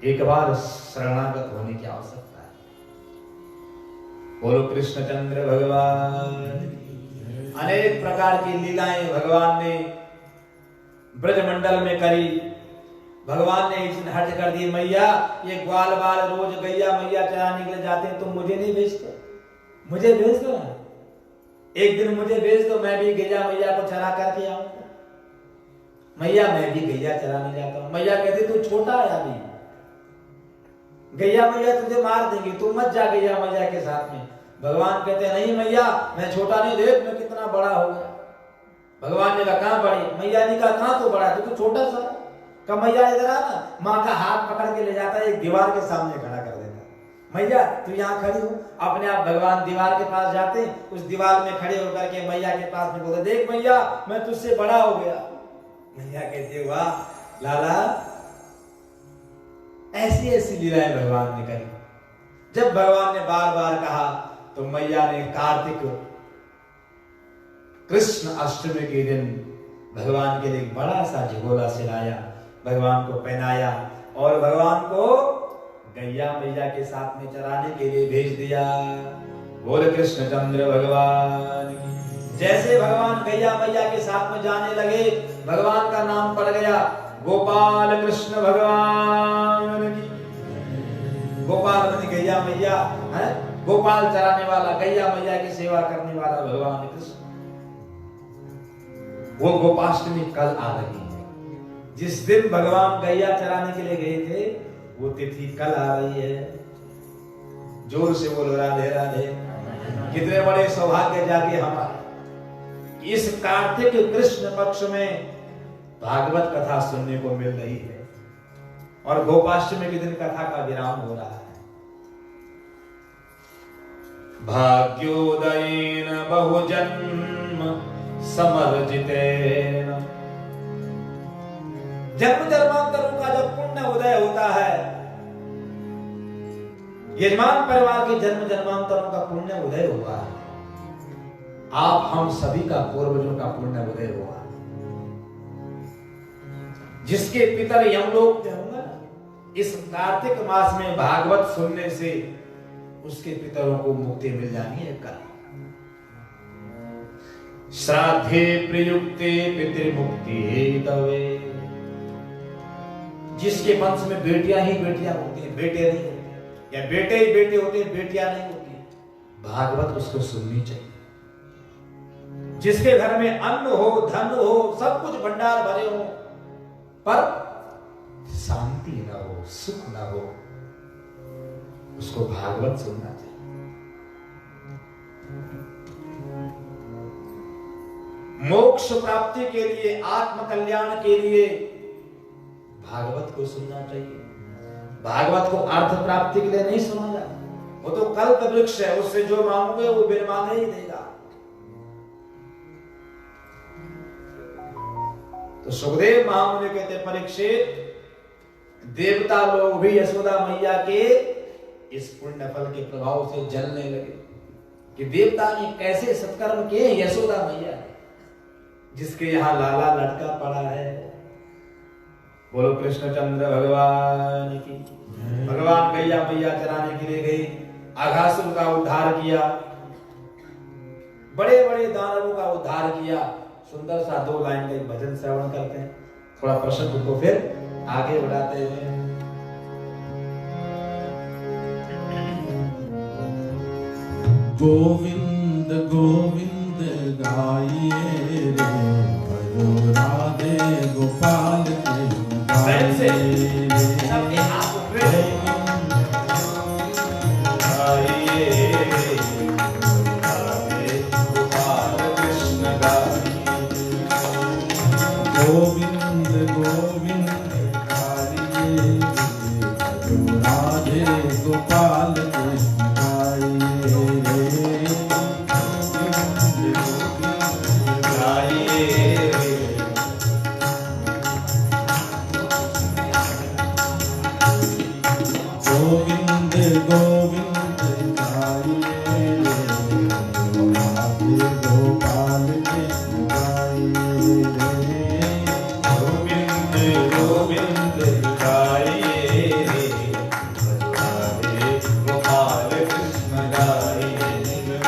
एक बार शरणागत होने की आवश्यकता है। बोलो कृष्णचंद्र भगवान। अनेक प्रकार की लीलाएं भगवान ने ब्रजमंडल में करी। भगवान ने एक दिन हट कर दी, मैया ये ग्वाल बाल रोज गैया मैया चराने के लिए जाते हैं, तुम मुझे नहीं भेजते? मुझे भेज दो ना, एक दिन मुझे भेज दो, मैं भी गैया मैया को चरा करके आऊंगा। मैया मैं भी गैया चराने जाता हूं। मैया कहती तू छोटा है अभी, गैया मैया तुझे मार देंगी, तू मत जा गैया मैया के साथ में। भगवान कहते नहीं मैया मैं छोटा नहीं, देख मैं कितना बड़ा हो गया। भगवान ने कहा कहां बड़ी? मैया ने कहा कहां तो बड़ा, तू छोटा सा। कहा मैया इधर आ ना। माँ का हाथ पकड़ के ले जाता, एक दीवार के सामने खड़ा कर देता। मैया तू यहाँ खड़ी हो। अपने आप भगवान दीवार के पास जाते, उस दीवार में खड़े होकर के मैया के पास में बोलते, देख मैया मैं तुझसे बड़ा हो गया। मैया कहती वाह लाला, ऐसी ऐसी लीलाएं भगवान ने करी। जब भगवान ने बार बार कहा तो मैया ने कार्तिक कृष्ण अष्टमी के दिन भगवान के लिए एक बड़ा सा झोला सिलाया, भगवान को पहनाया और भगवान को गैया मैया के साथ में चराने के लिए भेज दिया। बोल कृष्णचंद्र भगवान। जैसे भगवान गैया मैया के साथ में जाने लगे, भगवान का नाम पड़ गया गोपाल कृष्ण भगवान की। गोपाल बनी गैया मैया है, गोपाल चराने वाला, गैया मैया की सेवा करने वाला भगवान कृष्ण। वो गोपाष्टमी कल आ रही है। जिस दिन भगवान गैया चराने के लिए गए थे, वो तिथि कल आ रही है। जोर से बोलो राधे राधे। कितने बड़े सौभाग्य जाके हमारे इस कार्तिक कृष्ण पक्ष में भागवत कथा सुनने को मिल रही है और गोपाष्टमी के दिन कथा का विराम हो रहा है। भाग्योदयेन बहुजन्म समर्जितेन। जन्म जन्मांतरों का जब पुण्य उदय होता है, यजमान परिवार के जन्म जन्मांतरों का पुण्य उदय हुआ है। आप हम सभी का पूर्वजों का पुण्य उदय हुआ है। जिसके पितर यमलोक में होंगे, इस कार्तिक मास में भागवत सुनने से उसके पितरों को मुक्ति मिल जानी है। कल श्राद्धे प्रयुक्ते पितृमुक्ति हेतवे। जिसके वंश में बेटियां ही बेटियां होती हैं, बेटे नहीं होते, या बेटे ही बेटे होते हैं, बेटियां नहीं होती, भागवत उसको सुननी चाहिए। जिसके घर में अन्न हो, धन हो, सब कुछ भंडार भरे हो, पर शांति न हो, सुख न हो, उसको भागवत सुनना चाहिए। मोक्ष प्राप्ति के लिए, आत्म कल्याण के लिए भागवत को सुनना चाहिए। भागवत को अर्थ प्राप्ति के लिए नहीं सुना जाता। वो तो कल्प वृक्ष है, उससे जो मांगोगे वो बिन मांगे ही देगा। तो सुखदेव महामुनि कहते परीक्षित, देवता लोग भी यशोदा मैया के इस पुण्य फल के प्रभाव से जलने लगे कि देवता ने कैसे सत्कर्म किए यशोदा मैया जिसके यहाँ लाला लटका पड़ा है। बोलो कृष्णचंद्र भगवान की। भगवान गैया मैया चराने के लिए गई, अघासुर का उद्धार किया, बड़े बड़े दानवों का उद्धार किया। सुंदर सा 2 लाइन का एक भजन श्रवण करते हैं, थोड़ा प्रसंग को फिर आगे बढ़ाते हैं। गोविंद गोविंद गाइए रे, भजो राधे गोपाल के गाइए रे, सबके हाथ उठे गाइए रे, राधे गोपाल कृष्ण गाइए। गोविंद गोविंद गाइए रे, भजो राधे गोपाल कृष्ण गाइए रे, गोविंद गोविंद गाइए रे, राधे गोपाल कृष्ण गाइए रे, गोविंद गोविंद गाइए रे, राधे गोपाल कृष्ण गाइए रे।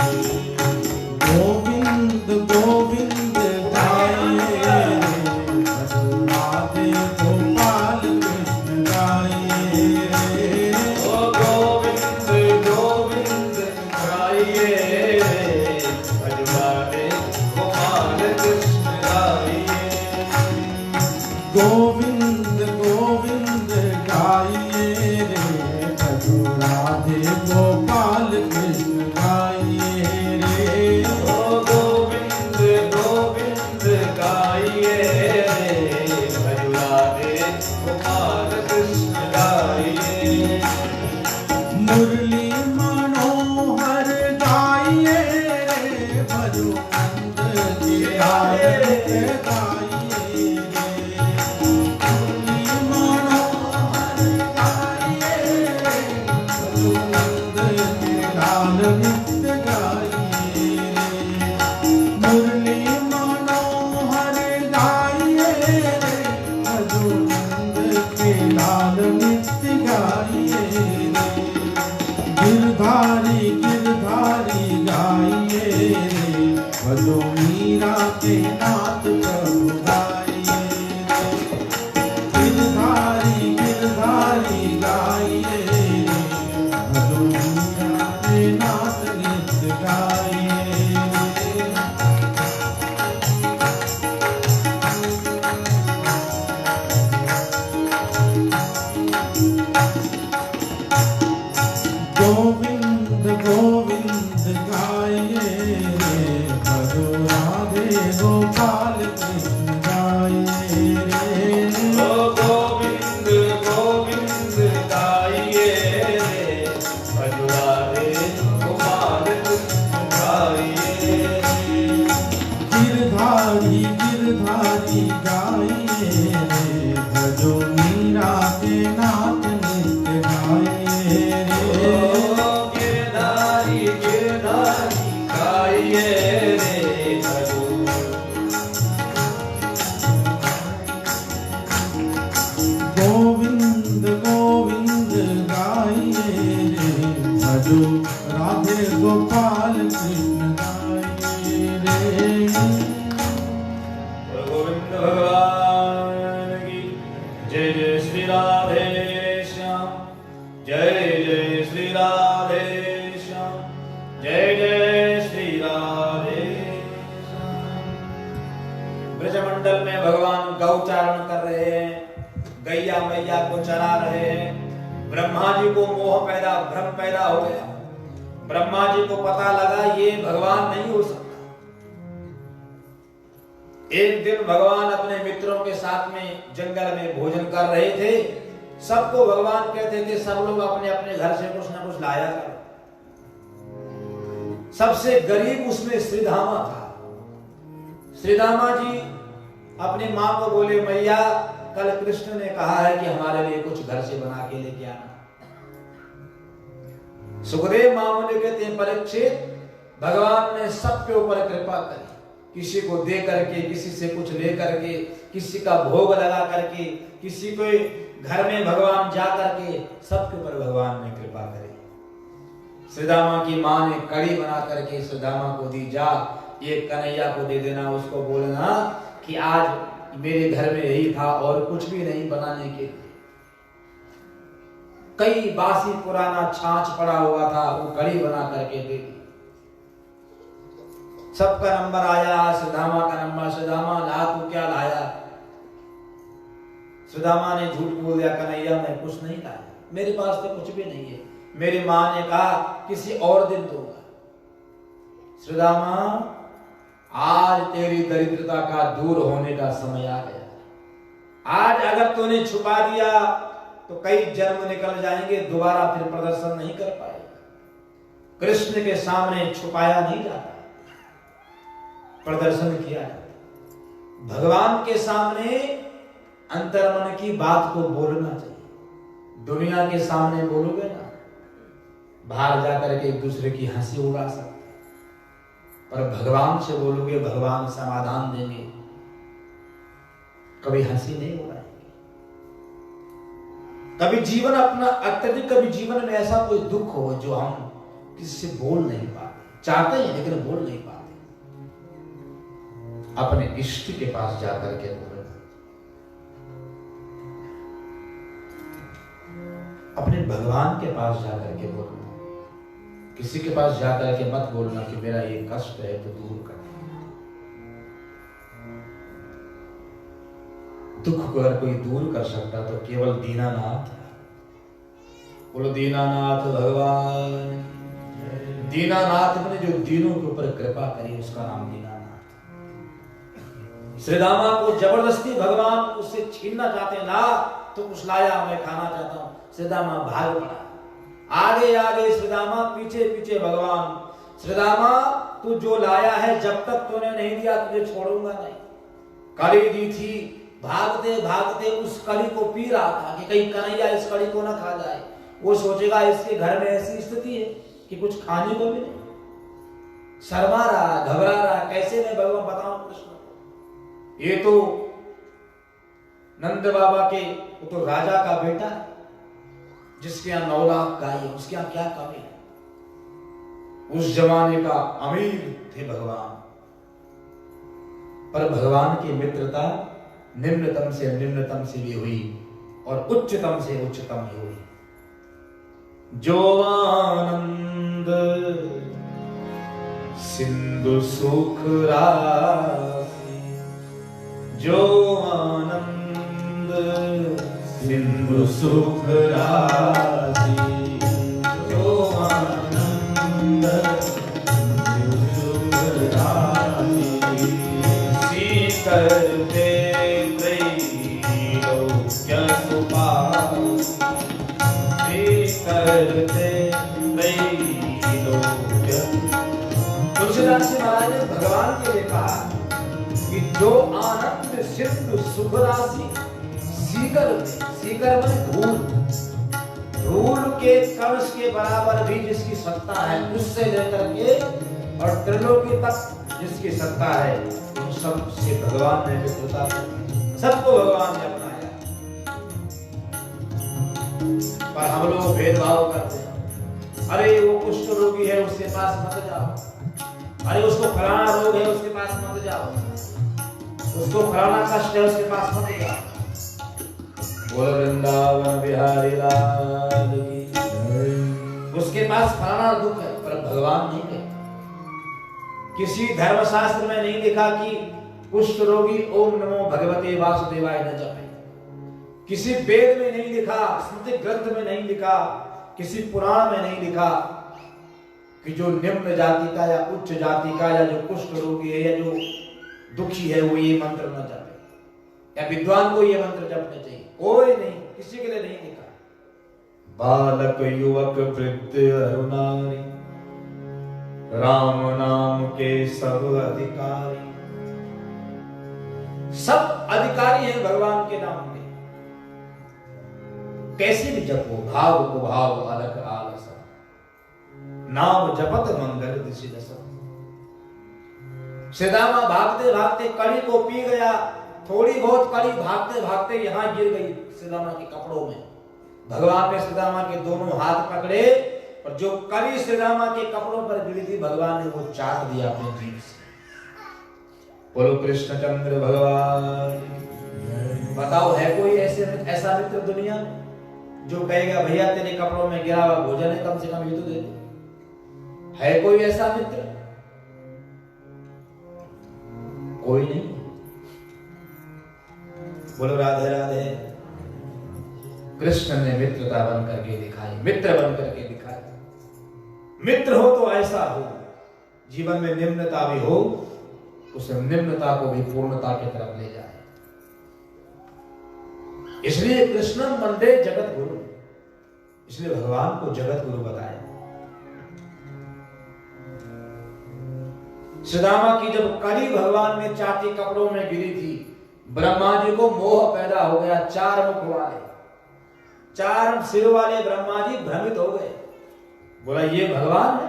गोविंद गोविंद गाइए रे, राधे गोपाल कृष्ण गाइए रे, ओ गोविंद गोविंद गाइए रे, राधे गोपाल कृष्ण गाइए। गोविंद गोविंद गाइए रे, भजो राधे गोपाल कृष्ण गाइए रे, ओ गोविंद गोविंद गाइए रे, राधे गोपाल कृष्ण गाइए। मुरली मनोहर गाइए रे, भजो नंद जी गाइए गाइए रे, मुरली मनोहर गाइए रे, भजो नंद जी लाल नित्य गाइए रे, मुरली मनोहर गाइए रे, भजो नंद के लाल नित्य गाइए रे, गिरधारी गिरधारी गाइए रे, भजो मीरा के नाथ प्रभु गाइए रे, गिरधारी गिरधारी गाइए रे, भजो मीरा के नाथ नित्य गाइए रे, गोविंद गोविंद गाइए रे, भजो राधे गोपाल कृष्ण गाइए रे, ओ गोविंद गोविंद गाइए रे, भजो राधे गोपाल कृष्ण गाइए रे। गिरधारी गिरधारी गाइए रे, भजो मीरा के नाथ नित्य गाइए रे, ओ गिरधारी गिरधारी गाइए रे, भजो गोविंद गोविंद गाइए रे, भजो राधे गोपाल कृष्ण गाइए रे, गोविंद भगवान की जय। जय श्री राधे श्याम, जय जय श्री राधे श्याम, जय जय श्री राधे श्याम। ब्रजमंडल में भगवान गौचारण कर रहे हैं, गैया मैया को चरा रहे हैं। ब्रह्मा जी को मोह पैदा भ्रम पैदा हो गया। ब्रह्मा जी को पता लगा ये भगवान नहीं हो सकता। एक दिन भगवान अपने मित्रों के साथ में जंगल में भोजन कर रहे थे। सबको भगवान कहते थे सब लोग अपने अपने घर से कुछ ना कुछ लाया करो। सबसे गरीब उसमें श्रीधामा था। श्रीधामा जी अपनी माँ को बोले, मैया कल कृष्ण ने कहा है कि हमारे लिए कुछ घर से बना के लेके आना। सुखदेव मामुनि कहते हैं, परीक्षित, भगवान ने सबके ऊपर कृपा करी, किसी को दे करके, किसी से कुछ ले करके, किसी का भोग लगा करके, किसी को घर में भगवान जा करके, सबके ऊपर भगवान ने कृपा करी। सुदामा की माँ ने कड़ी बना करके सुदामा को दी, जा ये कन्हैया को दे देना, उसको बोलना कि आज मेरे घर में यही था और कुछ भी नहीं बनाने के लिए। कई बासी पुराना छाछ पड़ा हुआ था, वो कड़ी बना करके दे दी। सबका नंबर आया, सुदामा का नंबर। सुदामा ला, तू क्या लाया? सुदामा ने झूठ बोल दिया, कन्हैया मैं कुछ नहीं लाया, मेरे पास तो कुछ भी नहीं है। मेरी माँ ने कहा किसी और दिन दूंगा। सुदामा, आज तेरी दरिद्रता का दूर होने का समय आ गया। आज अगर तूने छुपा दिया तो कई जन्म निकल जाएंगे, दोबारा फिर प्रदर्शन नहीं कर पाएगा। कृष्ण के सामने छुपाया नहीं जाता, प्रदर्शन किया जाता। भगवान के सामने अंतर्मन की बात को बोलना चाहिए। दुनिया के सामने बोलोगे ना, बाहर जाकर के एक दूसरे की हंसी उड़ा सकते, पर भगवान से बोलोगे, भगवान समाधान देंगे, कभी हंसी नहीं उड़ाएंगे। कभी जीवन अपना अत्यधिक, कभी जीवन में ऐसा कोई दुख हो जो हम किसी से बोल नहीं पाते, चाहते हैं लेकिन बोल नहीं पाते, अपने इष्ट के पास जाकर के बोलना, अपने भगवान के पास जाकर के बोलना। किसी के पास जाकर के मत बोलना कि मेरा ये कष्ट है तो दूर कर। दुख को अगर कोई दूर कर सकता तो केवल दीनानाथ। बोलो दीनानाथ भगवान। दीनानाथ ने जो दीनों के ऊपर कृपा करी, उसका नाम दीनानाथ। श्रीदामा को जबरदस्ती भगवान उससे छीनना चाहते हैं, ला तो कुछ लाया, मैं खाना चाहता हूं। श्रीदामा भाग पड़ा, आगे आगे श्रीदामा, पीछे पीछे भगवान। श्रीदामा, तू जो लाया है जब तक तूने नहीं दिया तुझे छोड़ूंगा नहीं। कड़ी दी थी, भागते भागते उस कड़ी को पी रहा था कि कहीं कन्हैया इस कड़ी को ना खा जाए। वो सोचेगा इसके घर में ऐसी स्थिति है कि कुछ खाने को भी नहीं। शर्मा रहा, घबरा रहा, कैसे मैं भगवान बताऊं कृष्ण को। ये तो नंद बाबा के, वो तो राजा का बेटा है, जिसके यहाँ 9 लाख गाय है, उसके यहाँ क्या कमी है। उस जमाने का अमीर थे भगवान, पर भगवान की मित्रता निम्नतम से भी हुई और उच्चतम से उच्चतम ही हुई। जो आनंद सिंधु सुख राशि, जो आनंद सिंधु सुख राशि, जो आनंद सिंधु सुख राशि, करते त्रैलोक्य सुपास, करते त्रैलोक्य। तुलसीदास जी महाराज ने भगवान के लिए कहा कि जो आनंद सिंधु सुख राशि, सीकर में धूल के कणस के बराबर भी जिसकी सत्ता है, उससे लेकर के और त्रिलोकी तक जिसकी सत्ता है, उन सब से भगवान ने मित्रता की। सबको भगवान ने अपनाया। पर हम लोग भेदभाव करते हैं। अरे वो कुष्ठ रोगी है, उसके पास मत जाओ। अरे उसको फलाना रोग है, उसके पास मत जाओ। उसको फलाना कष्ट है, उसके पास मत जाओ। बोल वृंदावन बिहारी लाल की। उसके पास फलाना दुख है, पर भगवान नहीं है। किसी धर्मशास्त्र में नहीं लिखा कि कुष्ठ रोगी ओम नमो भगवते वासुदेवाय न जपे। किसी वेद में नहीं लिखा, स्मृति ग्रंथ में नहीं लिखा, किसी पुराण में नहीं लिखा कि जो निम्न जाति का या उच्च जाति का या जो कुष्ठ रोगी है या जो दुखी है वो ये मंत्र न जपे, या विद्वान को ये मंत्र जपने चाहिए। कोई नहीं, किसी के लिए नहीं लिखा। बालक युवक वृद्ध अरुणारी, राम नाम के सब अधिकारी। सब अधिकारी हैं भगवान के नाम के। कैसे भी जपो, भाव को भाव अलग आलस, नाम जपत मंगल दिशि दशा। श्रीदामा भागते भागते कड़ी को पी गया, थोड़ी बहुत कड़ी भागते भागते यहां गिर गई श्रीदामा के कपड़ों में। भगवान ने श्रीदामा के दोनों हाथ पकड़े और जो कड़ी श्रीदामा के कपड़ों पर गिरी थी भगवान ने वो चाट दिया अपने जीभ से। बोलो कृष्णचंद्र भगवान। बताओ है कोई ऐसा मित्र दुनिया में जो कहेगा भैया तेरे कपड़ों में गिरा हुआ भोजन है, कम से कम ये तो दे दे? है कोई ऐसा मित्र? कोई नहीं। बोलो राधे राधे। कृष्ण ने मित्रता बन करके दिखाई, मित्र बन करके दिखाई। मित्र हो तो ऐसा हो, जीवन में निम्नता भी हो, उस निम्नता को भी पूर्णता की तरफ ले जाए। इसलिए कृष्णम वंदे जगत गुरु, इसलिए भगवान को जगत गुरु बताया। सुदामा की जब कड़ी भगवान ने चाटी कपड़ों में गिरी थी, ब्रह्मा जी को मोह पैदा हो गया। 4 मुख वाले, 4 सिर वाले ब्रह्मा जी भ्रमित हो गए। बोला ये भगवान है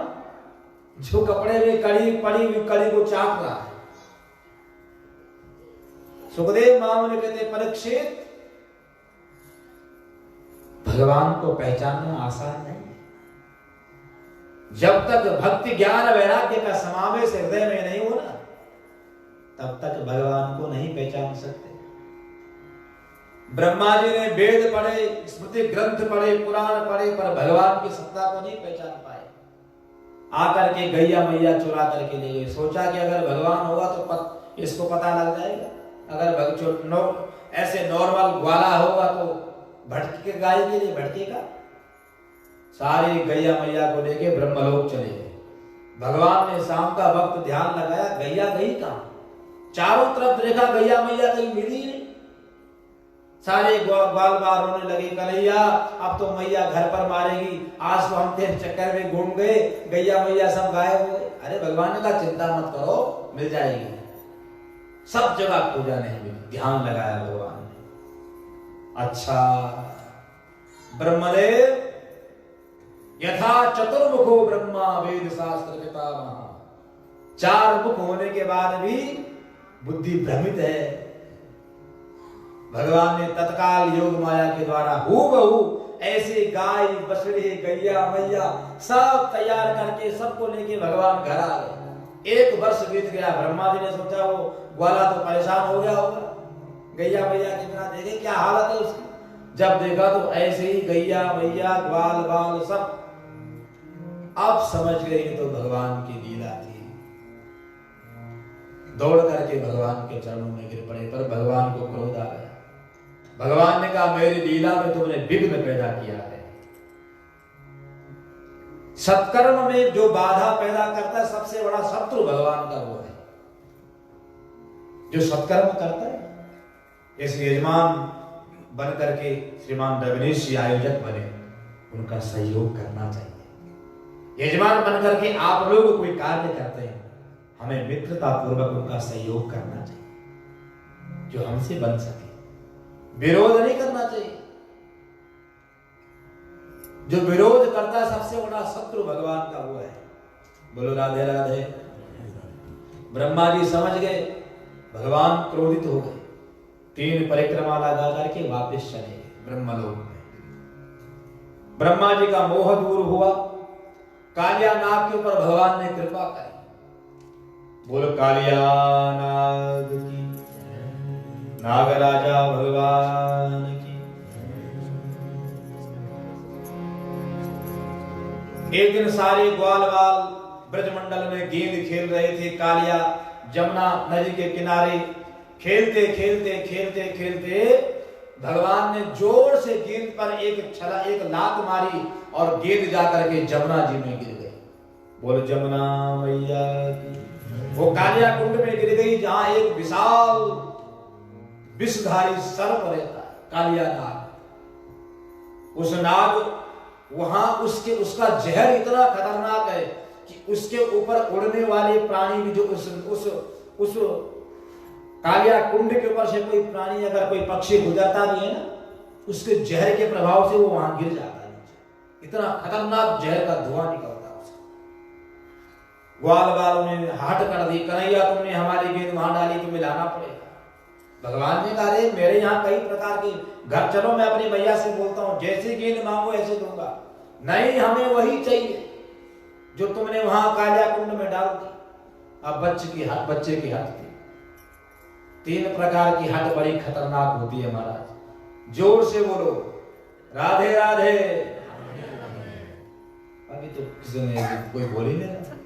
जो कपड़े में कड़ी पड़ी हुई कड़ी को चाट रहा है। सुखदेव महामुनि कहते परीक्षित, भगवान को पहचानना आसान नहीं। जब तक भक्ति ज्ञान वैराग्य का समावेश हृदय में नहीं होना, तब तक भगवान को नहीं पहचान सकते। ब्रह्मा जी ने वेद पढ़े, स्मृति ग्रंथ पढ़े, पुराण पढ़े, पर भगवान की सत्ता को नहीं पहचान पाए। आकर के गैया मैया चुरा करके ले गए। सोचा कि अगर भगवान होगा तो इसको पता लग जाएगा। अगर ऐसे नॉर्मल ग्वाला होगा तो भटके गाय के लिए भटकेगा। सारी गैया मैया को लेके ब्रह्मलोक चले गए। भगवान ने शाम का वक्त ध्यान लगाया, गैया गई कहां? चारों तरफ देखा, गैया मैया कहीं मिली नहीं। सारे बाल बाल रोने लगे, कन्हैया अब तो मैया घर पर मारेगी, आज तो हम तेरे चक्कर में घूम गए, गैया मैया सब गायब हो गए। अरे भगवान ने कहा चिंता मत करो, मिल जाएगी। सब जगह पूजा नहीं मिली, ध्यान लगाया भगवान ने। अच्छा, ब्रह्मदेव यथा चतुर्मुखो ब्रह्मा वेद शास्त्र पितामह, 4 मुख होने के बाद भी बुद्धि भ्रमित है। भगवान ने तत्काल योग माया के द्वारा हूबहू ऐसे गाय बछड़े गैया मैया सब तैयार करके सबको लेके भगवान घर आ गए। 1 वर्ष बीत गया। ब्रह्मा जी ने सोचा वो ग्वाला तो परेशान हो गया होगा, गैया मैया के बिना देखे क्या हालत है उसकी। जब देखा तो ऐसे ही गैया मैया ग्वाल बाल सब। अब समझ गए तो भगवान की लीला थी। दौड़ करके भगवान के चरणों में गिर पड़े, पर भगवान को क्रोध आ गया। भगवान ने कहा मेरी लीला में तुमने विघ्न पैदा किया है। सत्कर्म में जो बाधा पैदा करता है, सबसे बड़ा शत्रु भगवान का वो है जो सत्कर्म करता है। इसलिए यजमान बन करके श्रीमान रविनीश जी आयोजक बने, उनका सहयोग करना चाहिए। यजमान बन करके आप लोग कोई कार्य करते हैं, हमें मित्रता पूर्वक उनका सहयोग करना चाहिए, जो हमसे बन सके। विरोध नहीं करना चाहिए। जो विरोध करता है सबसे बड़ा शत्रु भगवान का वो है। बोलो राधे राधे। ब्रह्मा जी समझ गए, भगवान क्रोधित हो गए। 3 परिक्रमा लगा करके वापस चले गए ब्रह्मलोक में। ब्रह्मा जी का मोह दूर हुआ। कालिया नाग के ऊपर भगवान ने कृपा करी। बोलो कालिया नाग की, नागराजा भगवान की। एक दिन सारे ग्वाल बाल ब्रजमंडल में गेंद खेल रहे थे। कालिया जमुना नदी के किनारे खेलते खेलते खेलते खेलते भगवान ने जोर से गेंद पर एक लात मारी और गेंद जाकर के जमुना जी में गिर गई। बोलो जमुना मैया की। वो कालिया कुंड में गिर गई जहां एक विशाल विषधारी सर्प रहता है, कालिया नाग। उस नाग वहां उसका जहर इतना खतरनाक है कि उसके ऊपर उड़ने वाले प्राणी भी जो उस कालिया कुंड के ऊपर से कोई प्राणी अगर कोई पक्षी गुजरता भी है ना, उसके जहर के प्रभाव से वो वहां गिर जाता है नीचे। इतना खतरनाक जहर का धुआं निकलता है उसका। ग्वाल बाल ने हट कर दी, कन्हैया तुमने हमारी गेंद वहां डाली, तुम्हें लाना पड़ेगा। भगवान ने कहा अरे मेरे यहाँ कई प्रकार के घर, चलो मैं अपनी मैया से बोलता हूँ, जैसी गेंद मांगो ऐसे दूंगा। नहीं, हमें वही चाहिए जो तुमने वहां कालिया कुंड में डाल दी। अब बच्चे की हट थी। 3 प्रकार की हट बड़ी खतरनाक होती है महाराज। जोर से बोलो राधे राधे। अभी तो किसी ने कोई बोल ही नहीं रहा,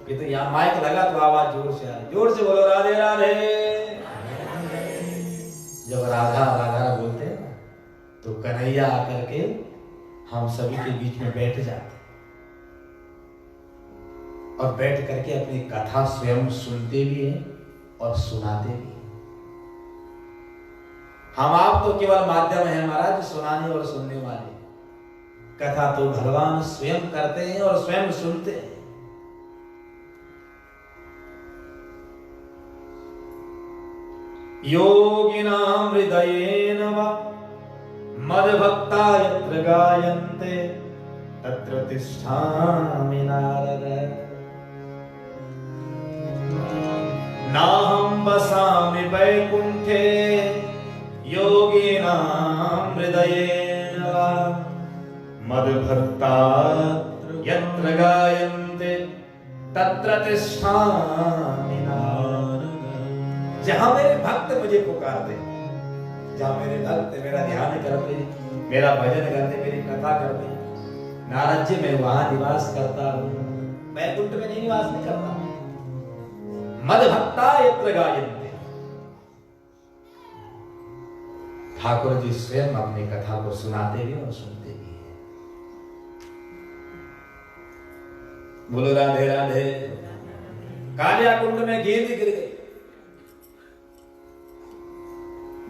ये तो यहाँ माइक लगा तो आवाज जोर से आ रही। जोर से बोलो राधे राधे। जब राधा राधा बोलते हैं ना, तो कन्हैया आकर के हम सभी के बीच में बैठ जाते और बैठ करके अपनी कथा स्वयं सुनते भी हैं और सुनाते भी हैं। हम आप तो केवल माध्यम हैं महाराज, सुनाने और सुनने वाले। कथा तो भगवान स्वयं करते हैं और स्वयं सुनते हैं। योगिनां हृदयेन वा मद्भक्ता यत्र गायन्ते तत्र तिष्ठामि नारद। नाहं वसामि वैकुंठे योगिनां हृदयेन वा मद्भक्ता यत्र गायन्ते तत्र तिष्ठामि नारद। जहां मेरे भक्त मुझे पुकारते, जहां मेरे भक्त मेरा ध्यान करते, मेरा भजन करते, मेरी कथा करते, नारद जी मैं वहां निवास करता हूं, वैकुंठ में नहीं निवास नहीं करता। मद्भक्ता यत्र गायन्ते, ठाकुर जी स्वयं अपनी कथा को सुनाते भी और सुनते भी हैं। बोलो राधे राधे। कालिया कुंड में गेंद गिर गई।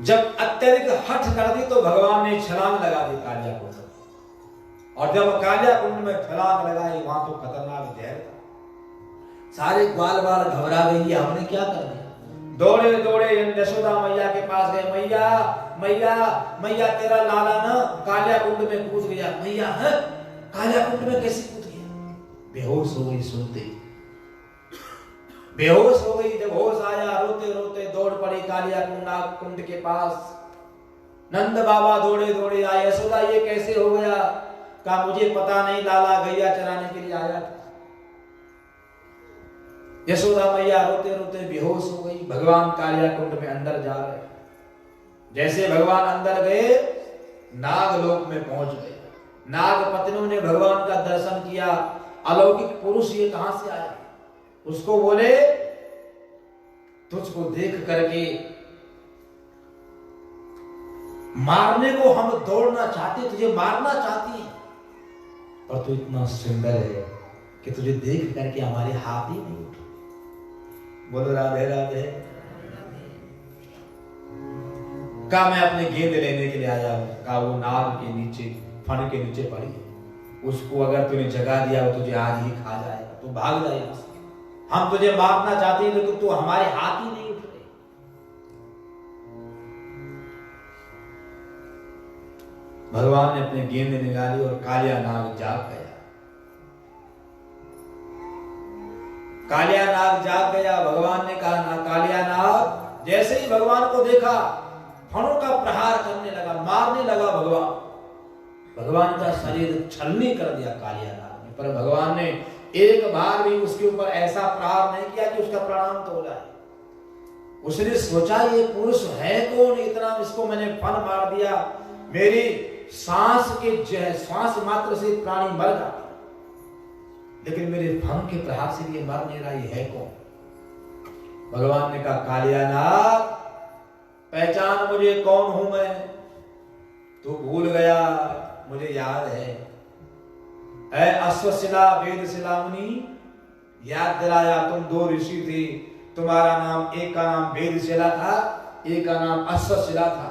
जब अत्यधिक हठ कर दी तो भगवान ने छलांग लगा दी कालिया कुंड में। और जब कालिया कुंड में छलांग लगाई, वहां तो खतरनाक जहर था। सारे ग्वाल बाल घबरा गई, हमने क्या कर दिया। दौड़े दौड़े यशोदा मैया के पास गए। मैया मैया मैया, तेरा लाला ना कालिया कुंड में कूद गया। मैया है कालिया कुंड में कैसे कूद गया? बेहोश हो गई। सुनते बेहोश हो गई। जब होश आया रोते रोते दौड़ पड़ी कालिया कुंड के पास। नंद बाबा दौड़े दौड़े आए। यशोदा ये कैसे हो गया? कहा मुझे पता नहीं, लाला गैया चराने के लिए आया था। यशोदा मैया रोते रोते बेहोश हो गई। भगवान कालिया कुंड में अंदर जा रहे। जैसे भगवान अंदर गए, नागलोक में पहुंच गए। नाग पत्नियों ने भगवान का दर्शन किया। अलौकिक पुरुष ये कहां से आया? उसको बोले तुझको देख करके मारने को हम दौड़ना चाहते, तुझे मारना चाहती है, पर तू इतना सुंदर है कि तुझे देख करके हमारे हाथ ही नहीं उठे। बोलो राधे राधे। कहा मैं अपने गेंद लेने के लिए आया हूं। कहा वो नाग के नीचे, फन के नीचे पड़ी है, उसको अगर तूने जगा दिया वो तुझे आज ही खा जाएगा। तू भाग जाएगा। हम तुझे मारना चाहते हैं लेकिन तू हमारे हाथ ही नहीं उठ रहे। भगवान ने अपनी गेंद निकाली और कालिया नाग जाग गया। कालिया नाग जाग गया। भगवान ने कहा ना कालिया नाग। जैसे ही भगवान को देखा, फणों का प्रहार करने लगा, मारने लगा। भगवान का शरीर छलनी कर दिया कालिया नाग ने। पर भगवान ने एक बार भी उसके ऊपर ऐसा प्रहार नहीं किया कि उसका प्राणांत तो हो जाए। उसने सोचा ये पुरुष है कौन, इतना इसको मैंने फन मार दिया। मेरी श्वास मात्र से प्राणी मर जाता, लेकिन मेरे फन के प्रहार से ये मर नहीं रहा। ये है कौन? भगवान ने कहा कालिया नाग, पहचान मुझे कौन हूं मैं? तू भूल गया, मुझे याद है। अश्वशिला वेदशिला मुनि, याद दिलाया तुम 2 ऋषि थे। तुम्हारा नाम, एक का नाम वेदशिला था, एक का नाम अश्वशिला था।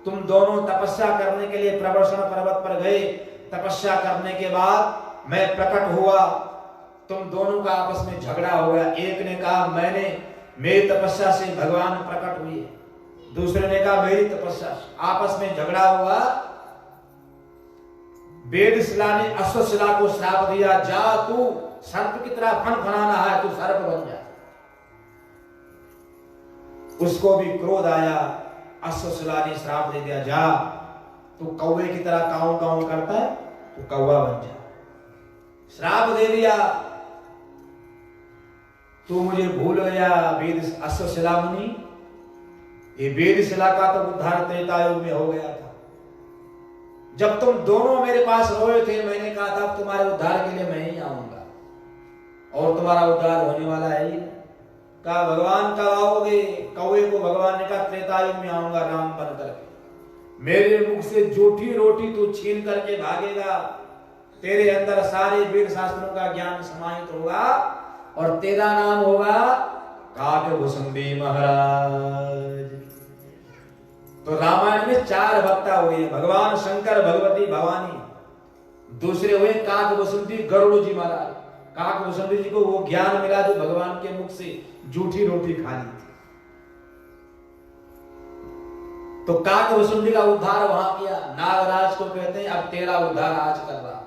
तुम दोनों तपस्या करने के लिए प्रवर्षण पर्वत पर गए। तपस्या करने के बाद मैं प्रकट हुआ। तुम दोनों का आपस में झगड़ा हो गया। एक ने कहा मैंने मेरी तपस्या से भगवान प्रकट हुए। दूसरे ने कहा मेरी तपस्या से। आपस में झगड़ा हुआ। वेदशिला ने अश्वशिला को श्राप दिया, जा तू सर्प की तरह फनफनाना है, तू सर्प बन जा। उसको भी क्रोध आया। अश्वशिला ने श्राप दे दिया, जा तू कौवे की तरह काऊ काऊ करता है, तू कौवा बन जा। श्राप दे दिया, तू मुझे भूल गया वेद अश्वशिला मुनि। ये वेदशिला का तो उद्धार त्रेता युग में हो गया था। जब तुम दोनों मेरे पास रोए थे, मैंने कहा था तुम्हारे उद्धार के लिए मैं ही आऊंगा, और तुम्हारा उद्धार होने वाला है ही। कहा भगवान कब आओगे? कौवे को भगवान ने कहा त्रेता युग में आऊंगा राम बन करके। मेरे मुख से जूठी रोटी तू छीन करके भागेगा, तेरे अंदर सारे वेद शास्त्रों का ज्ञान समाहित होगा, और तेरा नाम होगा काकभुसुंडी महाराज। तो रामायण में 4 वक्ता हुए, भगवान शंकर, भगवती भवानी। दूसरे हुए काकभुसुंडी गरुड़ जी महाराज। काकभुसुंडी जी को वो ज्ञान मिला जो भगवान के मुख से जूठी रोटी खानी थी। तो काकभुसुंडी का उद्धार वहां किया। नागराज को कहते हैं अब तेरा उद्धार आज कर रहा।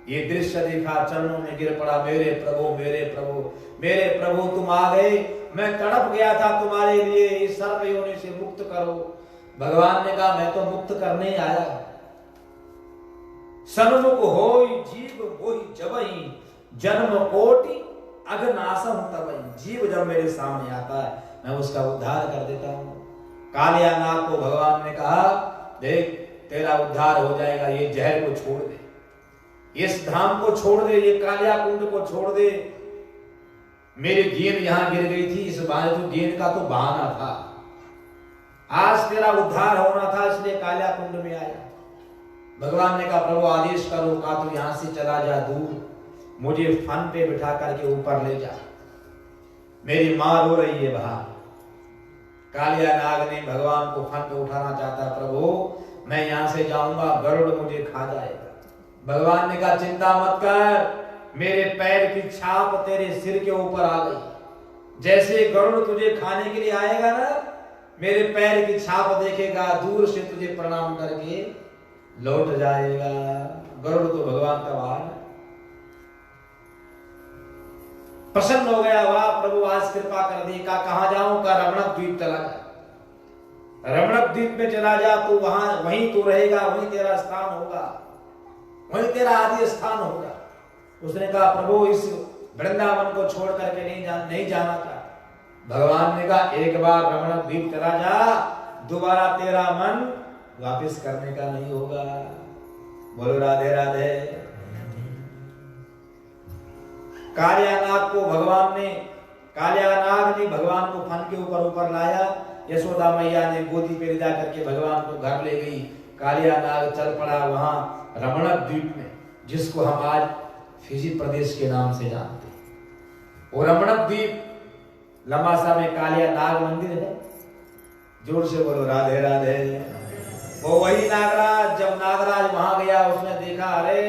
ये दृश्य देखा, चरणों में गिर पड़ा, मेरे प्रभु मेरे प्रभु मेरे प्रभु तुम आ गए, मैं तड़प गया था तुम्हारे लिए, इस सर्प योनि से मुक्त करो। भगवान ने कहा मैं तो मुक्त करने ही आया। सन्मुख होई जीव मोहि जबहि, जन्म कोटि अघनाशम तबहि। जीव जब मेरे सामने आता है मैं उसका उद्धार कर देता हूं। कालिया नाग को भगवान ने कहा देख तेरा उद्धार हो जाएगा, ये जहर को छोड़ दे, इस धाम को छोड़ दे, ये कालिया कुंड को छोड़ दे। मेरी गेंद यहां गिर गई थी, इस बार तो गेंद का तो बहाना था, आज तेरा उद्धार होना था, इसलिए कालिया कुंड में आया। भगवान ने कहा प्रभु आदेश करो। कहा तू यहां से चला जा दूर, मुझे फन पे बिठा करके ऊपर ले जा, मेरी मां रो रही है बाहर। कालिया नाग ने भगवान को फन पे उठाना चाहता, प्रभु मैं यहां से जाऊंगा, गरुड़ मुझे खा जाएगा। भगवान ने कहा चिंता मत कर, मेरे पैर की छाप तेरे सिर के ऊपर आ गई। जैसे गरुड़ तुझे खाने के लिए आएगा ना, मेरे पैर की छाप देखेगा, दूर से तुझे प्रणाम करके लौट जाएगा। गरुड़ तो भगवान का वाहन है। प्रसन्न हो गया, वाह प्रभु आज कृपा कर दी। का कहां जाऊं? का रमणक द्वीप चला जा, रमणक द्वीप में चला जा, तू वहीं तू रहेगा, वहीं तेरा स्थान होगा, वहीं तेरा आदि स्थान होगा। उसने कहा प्रभु इस वृंदावन को छोड़ करके नहीं जाना था। भगवान ने कहा एक बार रमणक द्वीप चला जा, दोबारा तेरा मन वापस करने का नहीं होगा। बोलो राधे राधे। कालियानाग को भगवान ने, कालियानाग ने भगवान को फन के ऊपर लाया। यशोदा मैया ने गोदी पे ले जा करके भगवान को घर ले गई। कालियानाग चल पड़ा वहां रमणक द्वीप में, जिसको हम आज फिजी प्रदेश के नाम से जानते हैं। वो रमणक द्वीप लमासा में कालियानाग मंदिर है। जोर से बोलो राधे राधे। वो वही नागराज, जब नागराज वहां गया उसने देखा अरे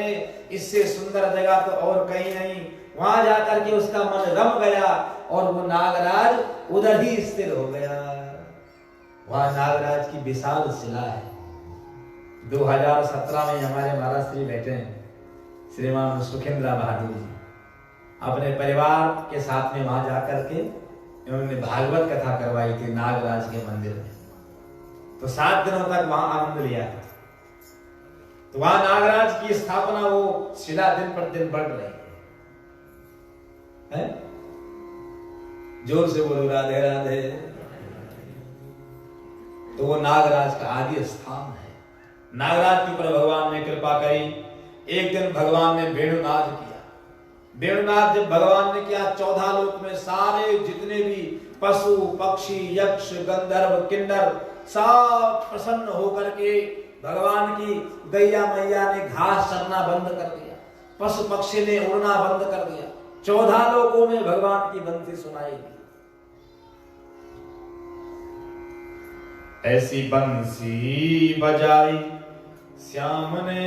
इससे सुंदर जगह तो और कहीं नहीं। वहां जाकर के उसका मन रम गया और वो नागराज उधर ही स्थिर हो गया। वहां नागराज की विशाल शिला है। 2017 में हमारे महाराज श्री बैठे हैं श्रीमान सुखेंद्र बहादुर जी, अपने परिवार के साथ में वहां जाकर के उन्होंने भागवत कथा करवाई थी नागराज के मंदिर में। तो 7 दिनों तक वहां आनंद लिया था। तो वहां नागराज की स्थापना, वो शिला दिन पर दिन बढ़ रही है। जोर से बोलो राधे राधे। तो वो नागराज का आदि स्थान है। नागराज के ऊपर भगवान ने कृपा करी। एक दिन भगवान ने वेणुनाद किया। वेणुनाद जब भगवान ने किया, 14 लोक में सारे जितने भी पशु पक्षी यक्ष गंधर्व किन्नर सब प्रसन्न होकर के भगवान की गैया मैया ने घास चरना बंद कर दिया, पशु पक्षी ने उड़ना बंद कर दिया। 14 लोकों में भगवान की बंसी सुनाई दी। ऐसी बंसी बजाई श्याम ने,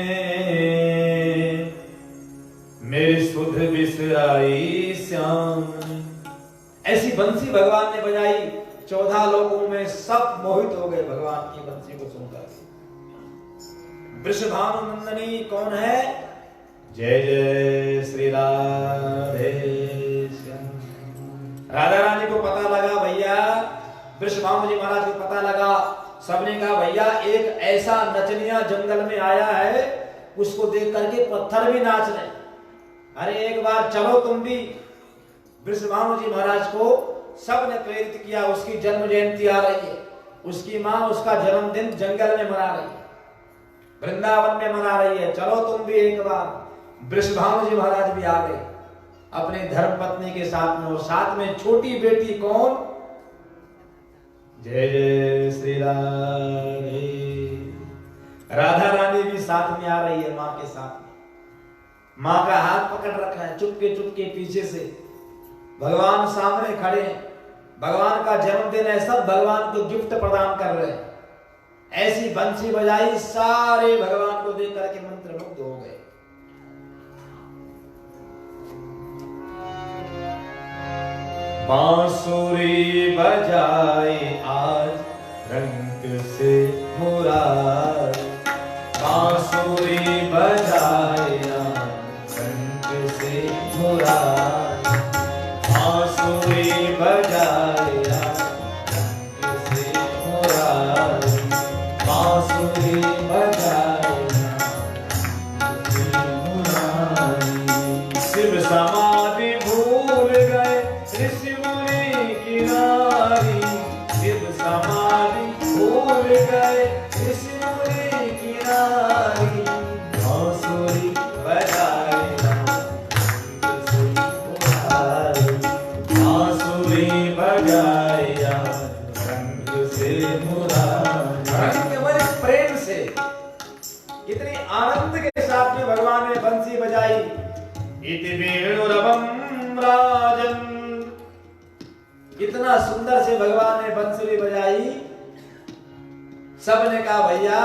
मेरी सुध बिसराई श्याम ने। ऐसी बंसी भगवान ने बजाई, 14 लोगों में सब मोहित हो गए भगवान की बंसी को सुनकर। वृषभानु नंदनी कौन है? जय जय श्री राधे श्याम। राधा रानी को पता लगा भैया, वृषभानु जी महाराज को पता लगा, सबने कहा भैया एक ऐसा नचनिया जंगल में आया है, उसको देख करके पत्थर भी नाच रहे। अरे एक बार चलो तुम भी। वृषभानु जी महाराज को सबने प्रेरित किया। उसकी जन्म जयंती आ रही है, उसकी माँ उसका जन्मदिन जंगल में मना रही है, वृंदावन में मना रही है, चलो तुम भी एक बार। वृषभानु जी महाराज भी आ गए अपने धर्म पत्नी के साथ में, और साथ में छोटी बेटी कौन? जय जय श्री राधे। राधा रानी भी साथ में आ रही है माँ के साथ में। माँ का हाथ पकड़ रखा है, चुपके चुपके पीछे से भगवान सामने खड़े हैं। भगवान का जन्मदिन है, सब भगवान को गिफ्ट प्रदान कर रहे हैं। ऐसी बंसी बजाई, सारे भगवान को देख करके मंत्रमुग्ध हो गए। बांसुरी बजाए आज रंग से मुरार, बांसुरी बजाए आज रंग से मुरार, बांसुरी बजाए आज रंग से मुरार, बांसुरी बजाए आज रंग से मुरार। शिव समाधि भूल गए ऋषि मुनि की नारी, शिव समाधि भूल गए ऋषि मुनि की नारी, बांसुरी बजाए रंग से मुरारी, बांसुरी बजाए रंग से मुरारी। रंग में प्रेम से, कितनी आनंद के साथ में भगवान ने बंसी बजाई। इति वेणुरवं राजन, इतना सुंदर से भगवान ने बंसुरी बजाई। सबने कहा भैया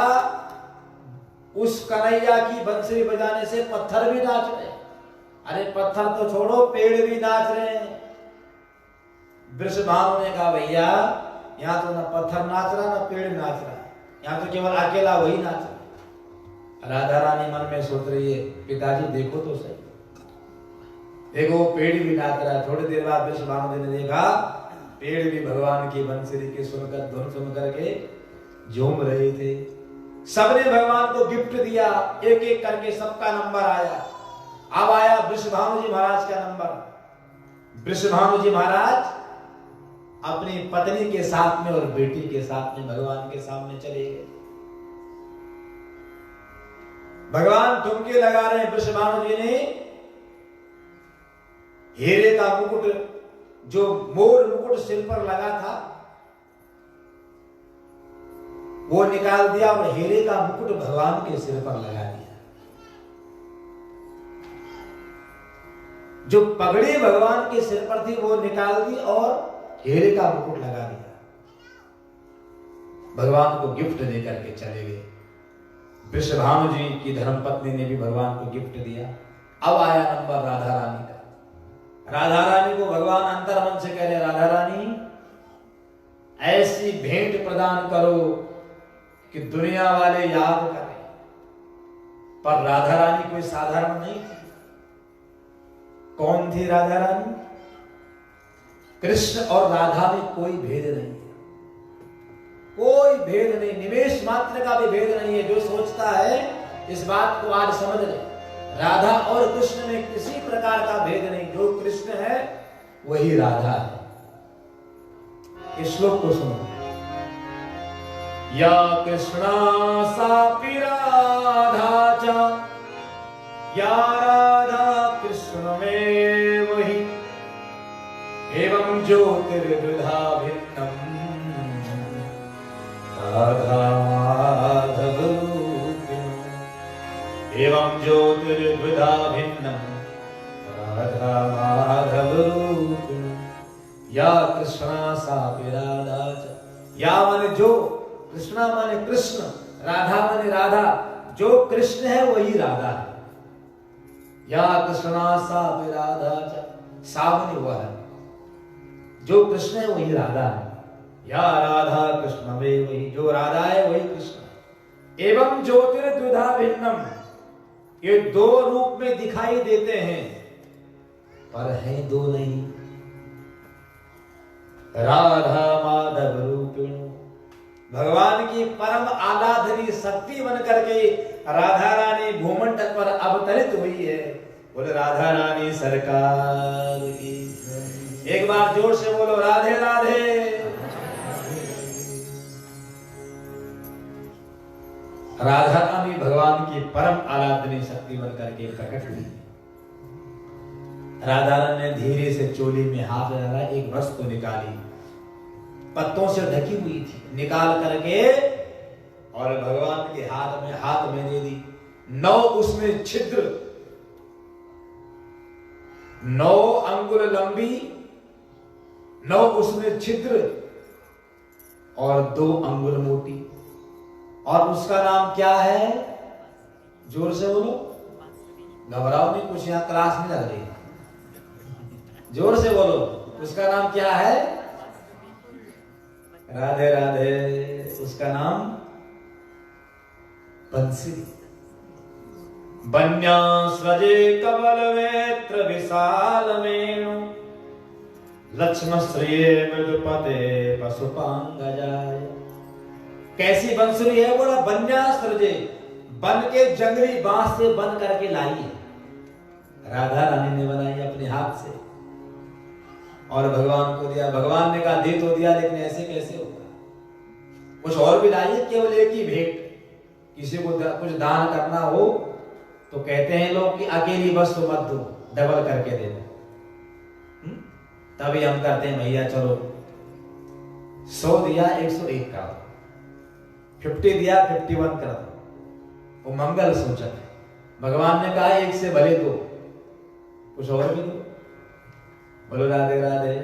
उस कन्हैया की बंसुरी बजाने से पत्थर भी नाच रहे। अरे पत्थर तो छोड़ो, पेड़ भी नाच रहे हैं। वृषभानु ने कहा भैया यहाँ तो ना पत्थर नाच रहा ना पेड़ नाच रहा, यहाँ तो केवल अकेला वही नाच रहा। राधा रानी मन में सोच रही है पिताजी देखो तो सही, देखो पेड़ भी नाच रहा है। थोड़ी देर बाद वृषभानु ने देखा पेड़ भी भगवान की बंसुरी की सुनकर, धुन सुन करके झूम रहे थे। सबने भगवान को गिफ्ट दिया, एक एक करके सबका नंबर आया। अब आया वृषभानु जी महाराज का नंबर। वृषभानु जी महाराज अपनी पत्नी के साथ में और बेटी के साथ में भगवान के सामने चले गए। भगवान ठुमके लगा रहे हैं। वृषभानु जी ने हीरे का मुकुट, जो मोर मुकुट सिर पर लगा था, वो निकाल दिया और हीरे का मुकुट भगवान के सिर पर लगा दिया। जो पगड़ी भगवान के सिर पर थी वो निकाल दी और हीरे का मुकुट लगा दिया। भगवान को गिफ्ट दे करके चले गए। वृषभानु जी की धर्मपत्नी ने भी भगवान को गिफ्ट दिया। अब आया नंबर राधा रानी का। राधा रानी को भगवान अंतर्मन से कह रहे, राधा रानी ऐसी भेंट प्रदान करो कि दुनिया वाले याद करें। पर राधा रानी कोई साधारण नहीं थी। कौन थी राधा रानी? कृष्ण और राधा में कोई भेद नहीं, कोई भेद नहीं, निमेष मात्र का भी भेद नहीं है। जो सोचता है इस बात को आज समझ ले, राधा और कृष्ण में किसी प्रकार का भेद नहीं। जो कृष्ण है वही राधा है। इस श्लोक को सुनो। या कृष्णा सापि राधा च, या राधा कृष्ण में वही, एवं ज्योतिर्द्विधा भिन्नम राधा माधव रूपिणो, एवं ज्योतिर्द्विधा भिन्नम राधा माधव रूपिणो, या कृष्णा सापि राधा च। या माने जो, कृष्णा माने कृष्ण, राधा माने राधा। जो कृष्ण है वही राधा है। या कृष्णा सापि राधा च, सावनी वह है। जो कृष्ण है वही राधा है। या राधा कृष्ण वे वही, जो राधा है वही कृष्ण। एवं ज्योतिर्द्विधा भिन्नम, ये दो रूप में दिखाई देते हैं पर हैं दो नहीं। राधा माधव रूपिण, भगवान की परम आराधनीय शक्ति बन करके राधा रानी भूमंडल पर अवतरित हुई है। बोले राधा रानी सरकार की। एक बार जोर से बोलो राधे राधे। राधा रानी भगवान की परम आराधनीय शक्ति बन करके प्रकट हुई। राधा रानी ने धीरे से चोली में हाथ डाला, एक वस्तु निकाली, पत्तों से ढकी हुई थी, निकाल करके और भगवान के हाथ में दे दी। 9 उसमें छिद्र, 9 अंगुल लंबी, 9 उसमें छिद्र और 2 अंगुल मोटी। और उसका नाम क्या है? जोर से बोलो, घबराओ नहीं, कुछ यहां क्लास नहीं लग रही। जोर से बोलो, उसका नाम क्या है? राधे राधे। उसका नाम बंसी। बन्या स्वजे कबल वेत्र विशाल मेनु, लक्ष्मण श्रिये मृदुपते पशुपांगजाय। कैसी बंसुरी है? बोला बन्या सृजे, बन के जंगली बांस से बन करके लाई है, राधा रानी ने बनाई अपने हाथ से और भगवान को दिया। भगवान ने कहा दे तो दिया, लेकिन ऐसे कैसे होगा, कुछ और भी लाइए, केवल एक ही भेंट। किसी को कुछ दान करना हो तो कहते हैं लोग कि अकेली वस्तु मत दो, डबल करके दे दो। तभी हम करते हैं भैया चलो 100 दिया 101 का, 50 दिया 51 कर दो, वो मंगल सूचक है। भगवान ने कहा एक से भले दो, कुछ और भी दो। बोलो राधे राधे।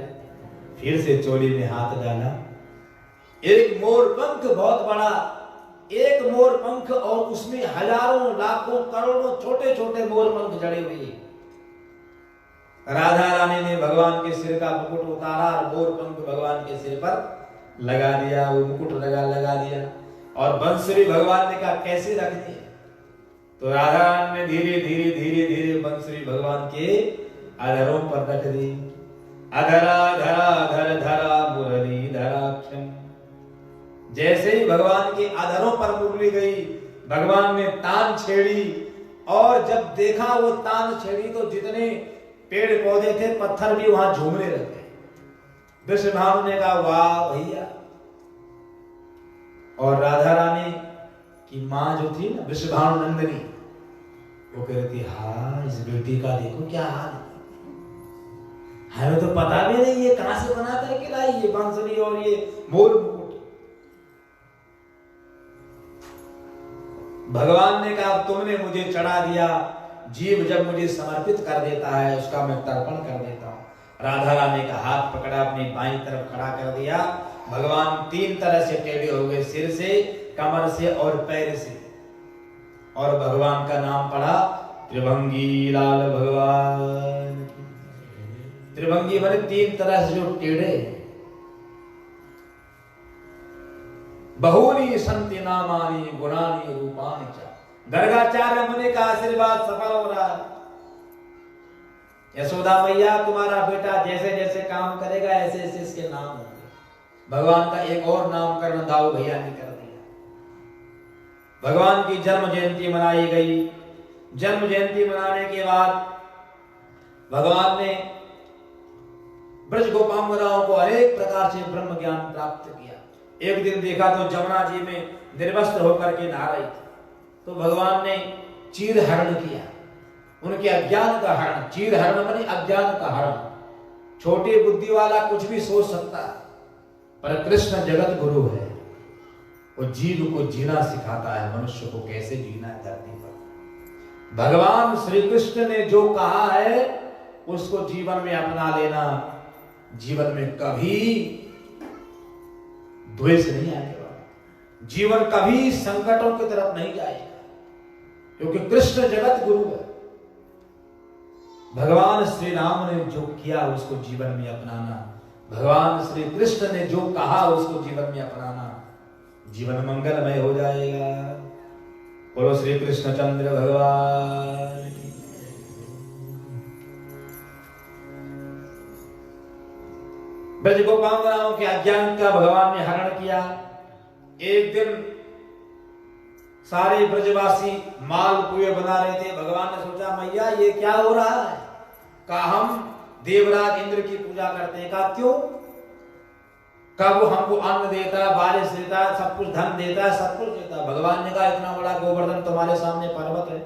फिर से चोली में हाथ डाला, एक मोर पंख, बहुत बड़ा एक मोर पंख, और उसमें हजारों लाखों करोड़ों छोटे छोटे मोर पंख जड़े हुए। राधा रानी ने भगवान के सिर का मुकुट उतारा और मोर पंख भगवान के सिर पर लगा दिया, वो मुकुट लगा दिया। और बंसुरी भगवान ने कहा कैसे रख दी? तो राधा रानी ने धीरे धीरे धीरे धीरे बंसुरी भगवान के अधरों पर रख दी। अधरा धरा धर धरा मुरली धराक्षम। जैसे ही भगवान के अधरों पर मुरली गई, भगवान ने तान छेड़ी, और जब देखा वो तान छेड़ी तो जितने पेड़ पौधे थे पत्थर भी वहां झूमने लगे। वृषभानु ने कहा वाह भैया। और राधा रानी की मां जो थी ना वृषभानु नंदिनी, वो कह रही थी हाँ इस बेटी का देखो क्या हाल है, हमें तो पता भी नहीं ये कहां से बना करके लाई ये बांसुरी और ये मोर मुकुट। भगवान ने कहा तुमने मुझे चढ़ा दिया, जीव जब मुझे समर्पित कर देता है उसका मैं तर्पण कर देता हूं। राधा रानी का हाथ पकड़ा, अपनी बाईं तरफ खड़ा कर दिया। भगवान 3 तरह से टेढ़े हो गए, सिर से, कमर से और पैर से, और भगवान का नाम पड़ा त्रिभंगी लाल भगवान। त्रिभंगी माने 3 तरह से जो टेढ़े। बहुनी संति नामानी गुणानी रूपानी च। गर्गाचार्य मुनि का आशीर्वाद सफल हो रहा है। यशोदा मैया तुम्हारा बेटा जैसे जैसे काम करेगा ऐसे ऐसे इसके नाम होंगे। भगवान का एक और नामकरण दाऊ भैया ने कर दिया। भगवान की जन्म जयंती मनाई गई। जन्म जयंती मनाने के बाद भगवान ने ब्रज गोपांगनाओं को अनेक प्रकार से ब्रह्म ज्ञान प्राप्त किया। एक दिन देखा तो जमुना जी में निर्वस्त्र होकर के नहा रही थी, तो भगवान ने चीर हरण किया, उनके अज्ञान का हरण। चीर हरण माने अज्ञान का हरण। छोटी बुद्धि वाला कुछ भी सोच सकता है, पर कृष्ण जगत गुरु है, वो जीव को जीना सिखाता है, मनुष्य को कैसे जीना है धरती पर। भगवान श्री कृष्ण ने जो कहा है उसको जीवन में अपना लेना। जीवन में कभी द्वेष नहीं आने वाला, जीवन कभी संकटों की तरफ नहीं जाएगा, क्योंकि कृष्ण जगत गुरु है। भगवान श्री राम ने जो किया उसको जीवन में अपनाना। भगवान श्री कृष्ण ने जो कहा उसको जीवन में अपनाना, जीवन मंगलमय हो जाएगा। बोलो श्री कृष्णचंद्र भगवान। ब्रज गोपांगनाओं के अज्ञान का भगवान ने हरण किया। एक दिन सारे ब्रजवासी मालपुए बना रहे थे। भगवान ने सोचा मैया ये क्या हो रहा है? कहा हम देवराज इंद्र की पूजा करते हैं। कहा क्यों? कहा वो हमको अन्न देता है, बारिश देता है, सब कुछ धन देता है, सब कुछ देता है। भगवान ने कहा इतना बड़ा गोवर्धन तुम्हारे सामने पर्वत है,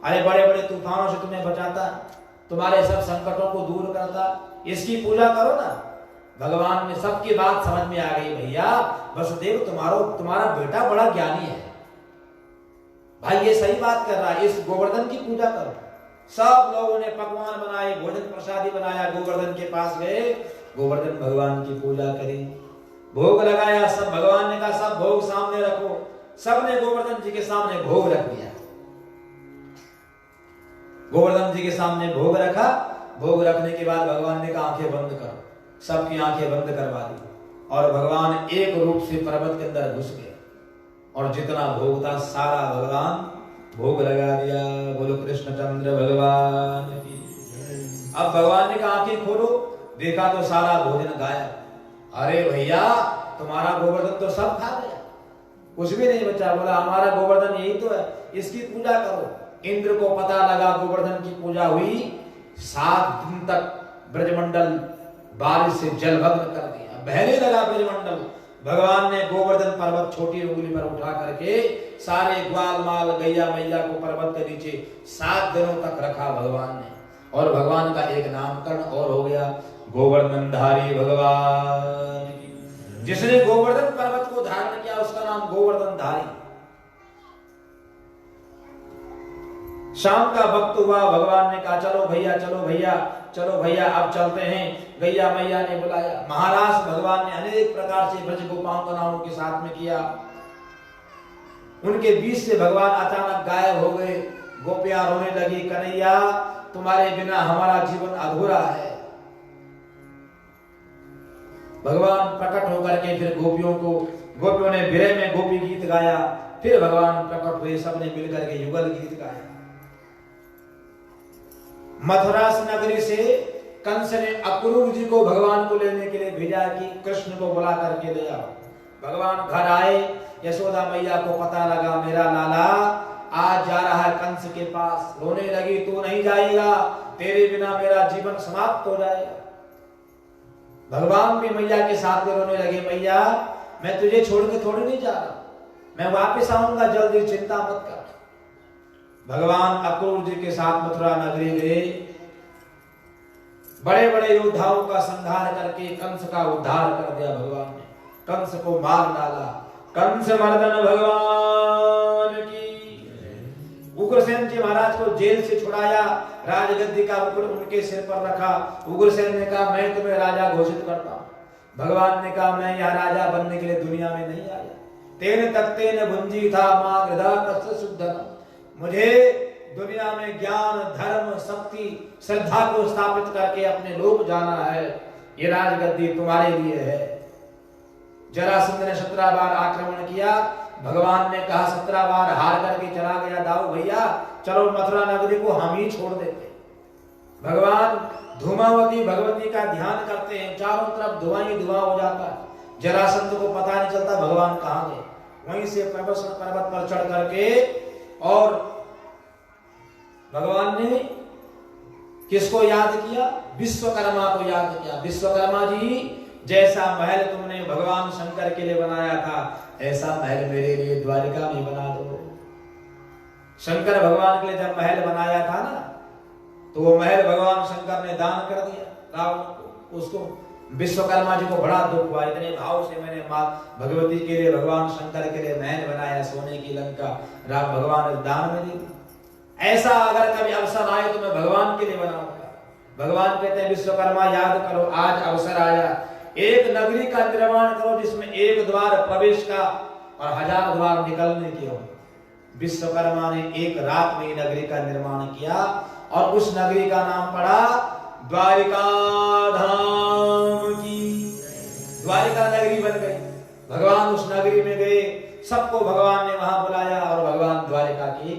अरे बड़े बड़े तूफानों से तुम्हें बचाता, तुम्हारे सब संकटों को दूर करता, इसकी पूजा करो ना। भगवान ने सबकी बात समझ में आ गई। भैया वसुदेव तुम्हारा बेटा बड़ा ज्ञानी है भाई, ये सही बात कर रहा है, इस गोवर्धन की पूजा करो। सब लोगों ने पकवान बनाए, भोजन प्रसादी बनाया, गोवर्धन के पास गए, गोवर्धन भगवान की पूजा करी, भोग लगाया। सब भगवान ने कहा सब भोग सामने रखो। सबने गोवर्धन जी के सामने भोग रख दिया। गोवर्धन जी के सामने भोग रखा। भोग रखने के बाद भगवान ने कहा आंखें बंद करो। सबकी आंखें बंद करवा दी और भगवान एक रूप से पर्वत के अंदर घुस गए और जितना भोग था सारा भगवान भोग लगा दिया। बोलो कृष्णचंद्र भगवान की। अब भगवान ने कहा आंखें खोलो, देखा तो सारा भोजन गायब। अरे भैया तुम्हारा गोवर्धन तो सब खा गया, कुछ भी नहीं बचा। बोला हमारा गोवर्धन यही तो है, इसकी पूजा करो। इंद्र को पता लगा गोवर्धन की पूजा हुई। 7 दिन तक ब्रजमंडल बारिश से जलमग्न कर दिया, बहने लगा ब्रजमंडल। भगवान ने गोवर्धन पर्वत छोटी उंगली पर उठा करके सारे ग्वाल माल गैया मैया को पर्वत के नीचे 7 दिनों तक रखा भगवान ने। और भगवान का एक नामकरण और हो गया, गोवर्धनधारी भगवान। जिसने गोवर्धन पर्वत को धारण किया उसका नाम गोवर्धनधारी। शाम का वक्त हुआ, भगवान ने कहा चलो भैया चलो भैया चलो भैया अब चलते हैं। गैया मैया ने बुलाया। महाराज भगवान ने अनेक प्रकार से ब्रज गोपांगनाओं के साथ में किया। उनके बीच से भगवान अचानक गायब हो गए। गोपियां रोने लगी, कन्हैया तुम्हारे बिना हमारा जीवन अधूरा है। भगवान प्रकट होकर के फिर गोपियों ने विरह में गोपी गीत गाया। फिर भगवान प्रकट हुए, सबने मिलकर के युगल गीत गाया। मथुरा नगरी से कंस ने अक्रूर जी को भगवान को लेने के लिए भेजा कि कृष्ण को बुला करके ले आओ। भगवान घर आए, यशोदा मैया को पता लगा मेरा लाला आज जा रहा है कंस के पास। रोने लगी, तू नहीं जाएगा, तेरे बिना मेरा जीवन समाप्त हो जाएगा। भगवान भी मैया के साथ में रोने लगे, मैया मैं तुझे छोड़ के थोड़ी नहीं जा रहा, मैं वापस आऊंगा जल्दी, चिंता मत कर। भगवान अक्रूर जी के साथ मथुरा नगरी गए। बड़े बड़े योद्धाओं का संहार करके कंस का उद्धार कर दिया भगवान ने, कंस को मार डाला। कंस मर्दन भगवान की। उग्रसेन जी महाराज को जेल से छुड़ाया, राजगद्दी का मुकुट उनके सिर पर रखा। उग्रसेन ने कहा मैं तुम्हें राजा घोषित करता हूं। भगवान ने कहा मैं यहाँ राजा बनने के लिए दुनिया में नहीं आया। तेन तख्ते न भुंजी था मां हृदय कस्य शुद्धन। मुझे दुनिया में ज्ञान धर्म शक्ति श्रद्धा को स्थापित करके अपने लोक जाना है। ये राजगद्दी तुम्हारे लिए है। जरासंध ने 17 बार आक्रमण किया। भगवान ने कहा 17 बार हार करके चला गया, दाऊ भैया चलो मथुरा नगरी को हम ही छोड़ देते। भगवान धूमावती भगवती का ध्यान करते हैं, चारों तरफ धुआं ही धुआं हो जाता है। जरासंध को पता नहीं चलता भगवान कहां गए। वहीं से पर्वत पर चढ़ करके और भगवान ने किसको याद किया? विश्वकर्मा को याद किया। विश्वकर्मा जी जैसा महल तुमने भगवान शंकर के लिए बनाया था ऐसा महल मेरे लिए द्वारिका में बना दो। शंकर भगवान के लिए जब महल बनाया था ना तो वो महल भगवान शंकर ने दान कर दिया रावण को। उसको विश्वकर्मा जी को बड़ा दुख हुआ, इतने भाव से मैंने मां भगवती के लिए भगवान शंकर के लिए महल बनाया, सोने की लंका राम भगवान ने दान में दी। ऐसा अगर कभी अवसर आए तो मैं भगवान के लिए बनाऊंगा। भगवान कहते हैं विश्वकर्मा याद करो, आज अवसर आया, एक नगरी का निर्माण करो जिसमें एक द्वार प्रवेश का और 1000 द्वार निकलने के हो। विश्वकर्मा ने एक रात में नगरी का निर्माण किया और उस नगरी का नाम पड़ा द्वारिका धाम की। द्वारिका नगरी बन गई। भगवान उस नगरी में गए, सबको भगवान ने वहां बुलाया और भगवान द्वारिका के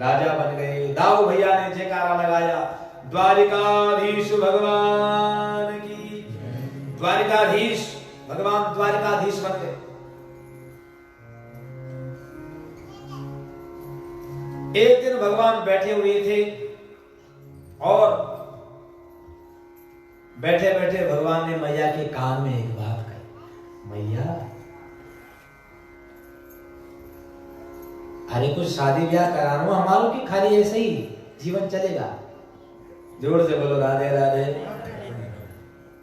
राजा बन गए। दाऊ भैया ने जयकारा लगाया, द्वारिकाधीश भगवान की। द्वारिकाधीश भगवान द्वारिकाधीश बन गए। एक दिन भगवान बैठे हुए थे और बैठे बैठे भगवान ने मैया के कान में एक बात कही, मैया अरे कुछ शादी ब्याह करानो हमारों की, खाली ऐसे ही जीवन चलेगा? जोर से बोलो राधे राधे।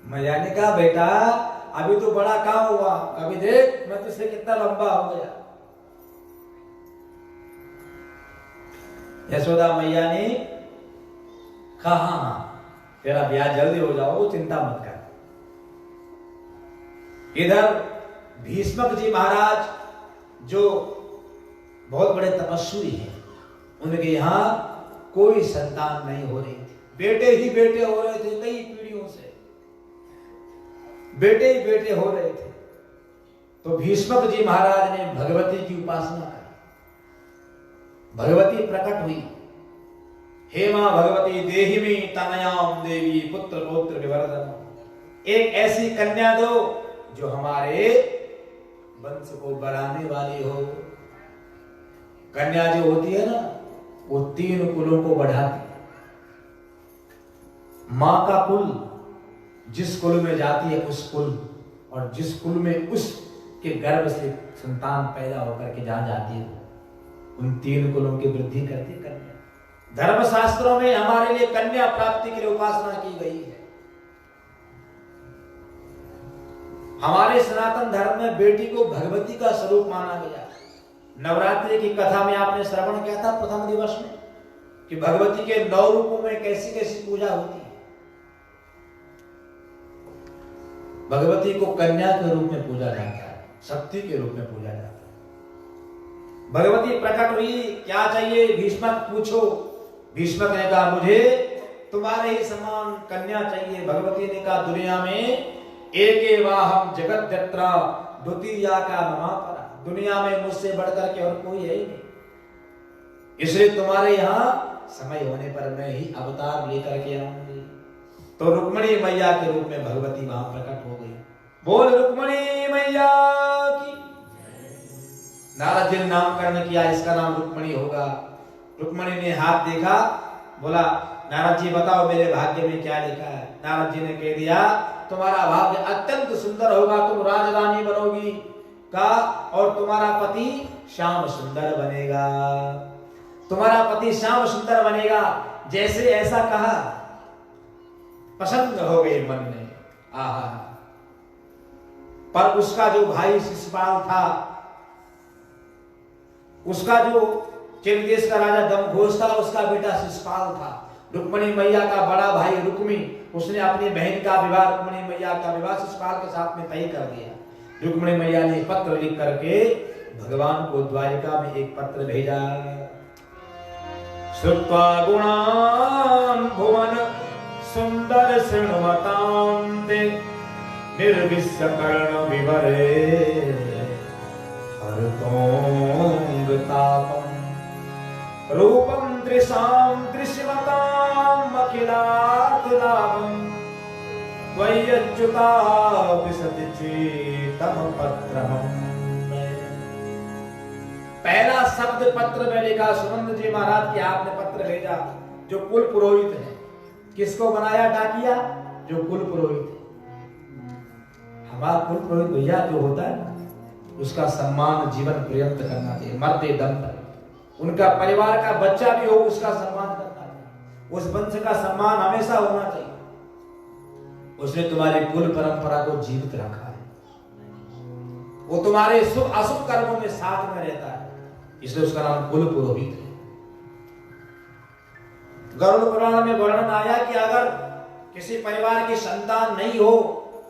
मैया ने कहा बेटा अभी तो बड़ा काम हुआ, अभी देख मैं तुझसे कितना लंबा हो गया। यशोदा मैया ने कहा हाँ तेरा ब्याह जल्दी हो जाओ, चिंता मत कर। इधर भीष्मक जी महाराज जो बहुत बड़े तपस्वी हैं, उनके यहां कोई संतान नहीं हो रही थी, बेटे ही बेटे हो रहे थे। कई पीढ़ियों से बेटे ही बेटे हो रहे थे। तो भीष्मक जी महाराज ने भगवती की उपासना की। भगवती प्रकट हुई, हे मां भगवती देहि में तनयाम देवी पुत्र पौत्र विवर्धन। एक ऐसी कन्या दो जो हमारे वंश को बढ़ाने वाली हो। कन्या जो होती है ना, वो 3 कुलों को बढ़ाती है। मां का कुल जिस कुल में जाती है उस कुल, और जिस कुल में उसके गर्भ से संतान पैदा होकर के जहां जाती है उन 3 कुलों की वृद्धि करती कन्या। धर्मशास्त्रों में हमारे लिए कन्या प्राप्ति के लिए उपासना की गई है। हमारे सनातन धर्म में बेटी को भगवती का स्वरूप माना गया। नवरात्रि की कथा में आपने श्रवण किया था प्रथम दिवस में कि भगवती के 9 रूपों में कैसी कैसी पूजा होती है। भगवती को कन्या के रूप में पूजा जाता है, शक्ति के रूप में पूजा जाता है। भगवती प्रकट हुई, क्या चाहिए भीष्मक पूछो। भीष्मक ने कहा मुझे तुम्हारे ही समान कन्या चाहिए। भगवती ने कहा दुनिया में एकेवाहम जगद्यत्रा द्वितीया का ममापरा, दुनिया में मुझसे बढ़कर के और कोई है ही नहीं, इसलिए तुम्हारे यहाँ समय होने पर मैं ही अवतार लेकर के आऊंगी। तो रुक्मणी मैया के रूप में भगवती वहां प्रकट हो गई। बोल रुक्मणी मैया की। नारद जी ने नामकरण किया, इसका नाम रुक्मणी होगा। रुक्मणी ने हाथ देखा, बोला नारद जी बताओ मेरे भाग्य में क्या लिखा है। नारद जी ने कह दिया तुम्हारा भाग्य अत्यंत सुंदर होगा, तुम राजरानी बनोगी का, और तुम्हारा पति श्याम सुंदर बनेगा। तुम्हारा पति श्याम सुंदर बनेगा। जैसे ऐसा कहा पसंद हो गए मन में। आहा, पर उसका जो भाई शिशुपाल था, उसका जो चंद्रदेश का राजा दमघोष था, उसका बेटा शिशुपाल था। रुक्मणी मैया का बड़ा भाई रुक्मी, उसने अपनी बहन का विवाह, रुक्मणी मैया का विवाह शिशुपाल के साथ में तय कर दिया। रुक्मणी मैया ने पत्र लिख करके भगवान को द्वारिका में एक पत्र भेजा। श्रुत्वा गुणान् भुवन सुंदर शृण्वतां ते निर्विश्य कर्ण विवरे हरतों तापम रूपम दृशां दृश्यवतां अखिलार्धलाभं त्वय्यच्युता विशति चेतम पत्रहम्। पहला शब्द पत्र में लिखा, सुनंद जी महाराज के हाथ में पत्र भेजा, जो कुल पुरोहित है। किसको बनाया डाकिया? जो कुल पुरोहित है। हमारा कुल पुरोहित भैया जो होता है ना, उसका सम्मान जीवन पर्यंत करना चाहिए, मरते दम तक। उनका परिवार का बच्चा भी हो उसका सम्मान करना चाहिए, उस वंश का सम्मान हमेशा होना चाहिए। उसने तुम्हारी कुल परंपरा को जीवित रखा है, वो तुम्हारे शुभ अशुभ कर्मों में साथ में रहता है, इसलिए उसका नाम कुल पुरोहित है। गरुड़ पुराण में वर्णन आया कि अगर किसी परिवार की संतान नहीं हो,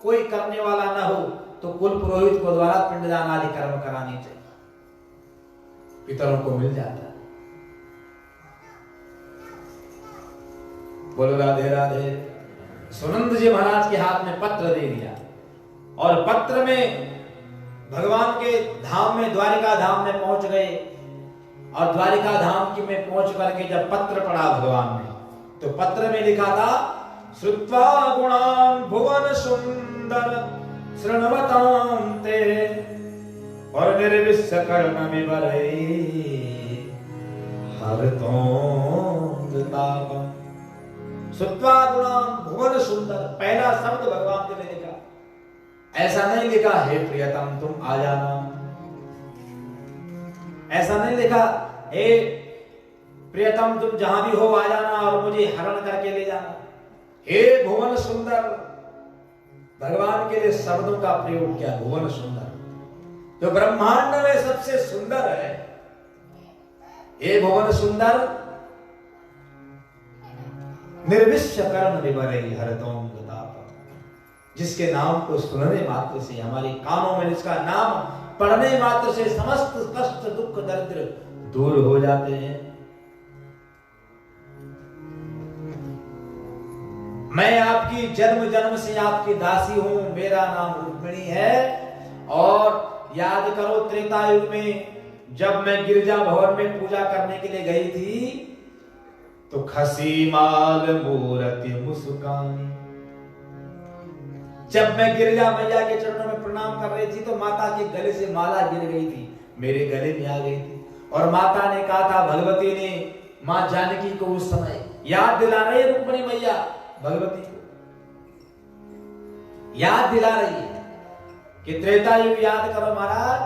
कोई करने वाला ना हो, तो कुल पुरोहित को द्वारा पिंडदान आदि कर्म करानी चाहिए, पितरों को मिल जाता है। बोलो राधे राधे। सुनंद जी महाराज के हाथ में पत्र दे दिया। और पत्र में भगवान के धाम में, द्वारिका धाम में पहुंच गए। और द्वारिका धाम की में पहुंच करके जब पत्र पढ़ा भगवान ने, तो पत्र में लिखा था श्रुत्वा गुणान भुवन सुंदर शृण्वतां ते और निर्विश्य कर्ण विवरे हरतों तापम। श्रुत्वा गुणान भुवन सुंदर, पहला शब्द भगवान के लिए लिखा। ऐसा नहीं लिखा हे प्रियतम तुम आ जाना, ऐसा नहीं लिखा हे प्रियतम तुम जहां भी हो आ जाना और मुझे हरण करके ले जाना। हे भुवन सुंदर, भगवान के लिए शब्दों का प्रयोग किया। भुवन सुंदर, जो ब्रह्मांड में सबसे सुंदर है। हे भुवन सुंदर, निर्विश्य कर्ण विवरे हरतों तापम, जिसके नाम को सुनने मात्र से, हमारे कानों में जिसका नाम पढ़ने मात्र से समस्त कष्ट दुख दरिद्र दूर हो जाते हैं। मैं आपकी जन्म जन्म से आपकी दासी हूं, मेरा नाम रुक्मिणी है। और याद करो त्रेता युग में जब मैं गिरजा भवन में पूजा करने के लिए गई थी, तो खसी माल मूर्ति मुस्कानी, जब मैं गिरजा मैया के चरणों में प्रणाम कर रही थी तो माता के गले से माला गिर गई थी, मेरे गले में आ गई थी। और माता ने कहा था, भगवती ने मां जानकी को उस समय याद दिला रही है, रुक्मिणी मैया भगवती को याद दिला रही है कि त्रेता युग याद करो महाराज,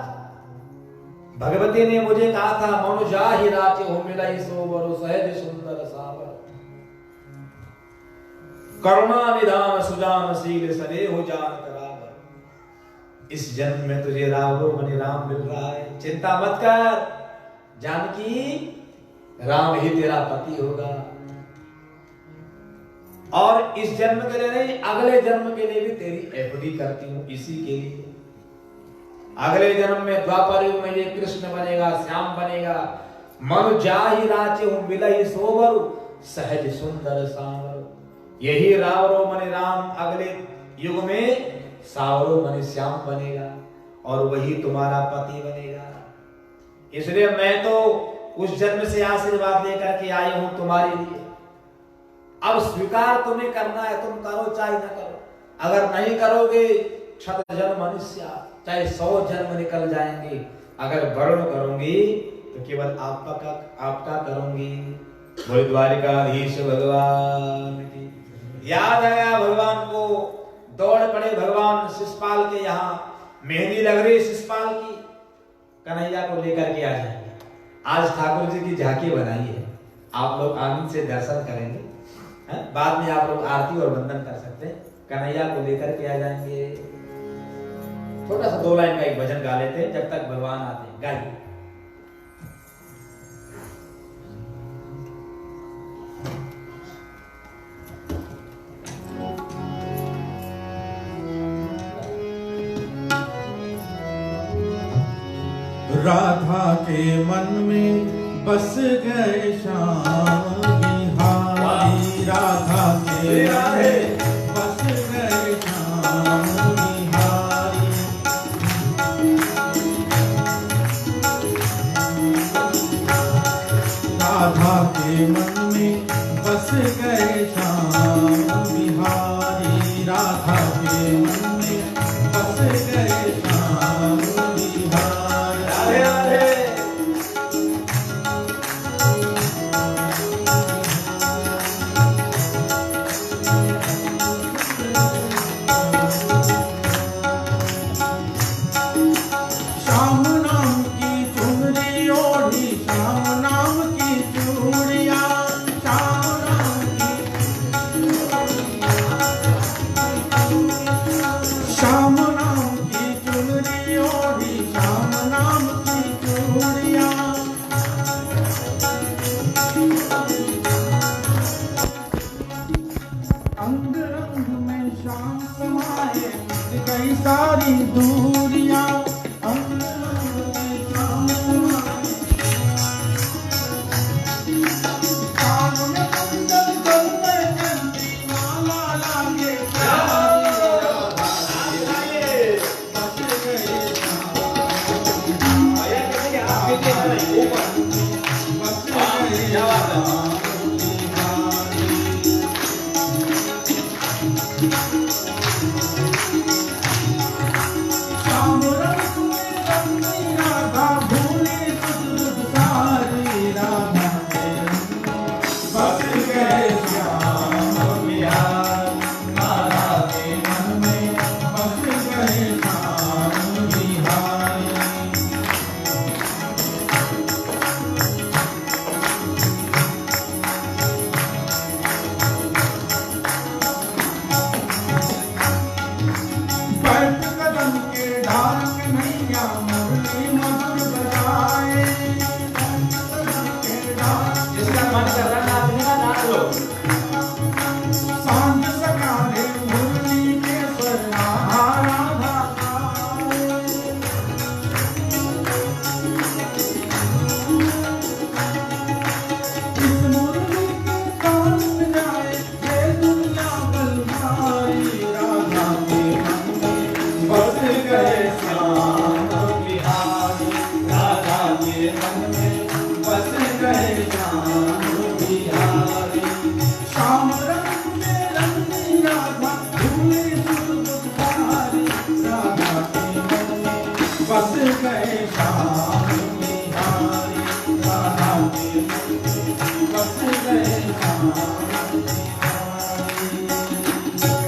भगवती ने मुझे कहा था मनु जाहि राचे हो मिलाई सोबर सहज सुंदर सावर करुणा निधान सुजान शील सने हो जान करावर। इस जन्म में तुझे रावरो मणि राम मिल रहा है, चिंता मत कर जानकी, राम ही तेरा पति होगा। और इस जन्म के लिए नहीं, अगले जन्म के लिए भी तेरी एफडी करती हूं, इसी के लिए। अगले जन्म में द्वापर युग में ये कृष्ण बनेगा, श्याम बनेगा। मन जाहि राचे हूं मिलई सोबर सहज सुंदर सावर, यही रावरो मणि राम अगले युग में सावरो मणि श्याम बनेगा और वही तुम्हारा पति बनेगा। इसलिए मैं तो उस जन्म से आशीर्वाद लेकर के आई हूं तुम्हारे लिए। अब स्वीकार तुम्हें करना है, तुम करो चाहे ना करो। अगर नहीं करोगे क्षत जन्म मनुष्य, चाहे 100 जन्म निकल जाएंगे। अगर वर्ण करूंगी तो केवल आपका करूंगी। बोल द्वारिकाधीश भगवान की। याद आया भगवान को, दौड़ पड़े भगवान शिशुपाल के यहाँ। मेहंदी लग रही शिशुपाल की, कन्हैया को लेकर के आ जाएंगे। आज ठाकुर जी की झांकी बनाई है, आप लोग आनंद से दर्शन करेंगे। बाद में आप लोग आरती और वंदन कर सकते हैं। कन्हैया को लेकर के आ जाएंगे। छोटा सा 2 लाइन का एक भजन गा लेते हैं जब तक भगवान आते हैं। गाइए। राधा के मन में बस गए श्याम बिहारी, राधा के मन में बस गए श्याम बिहारी। राधा के मन में बस गए श्याम बिहारी, राधा के मन में बस गए श्याम बिहारी। राधे राधे। श्याम नाम की चुनरी ओढ़ी, श्याम नाम की चूड़िया, श्याम नाम की श्याम नाम की चुनरी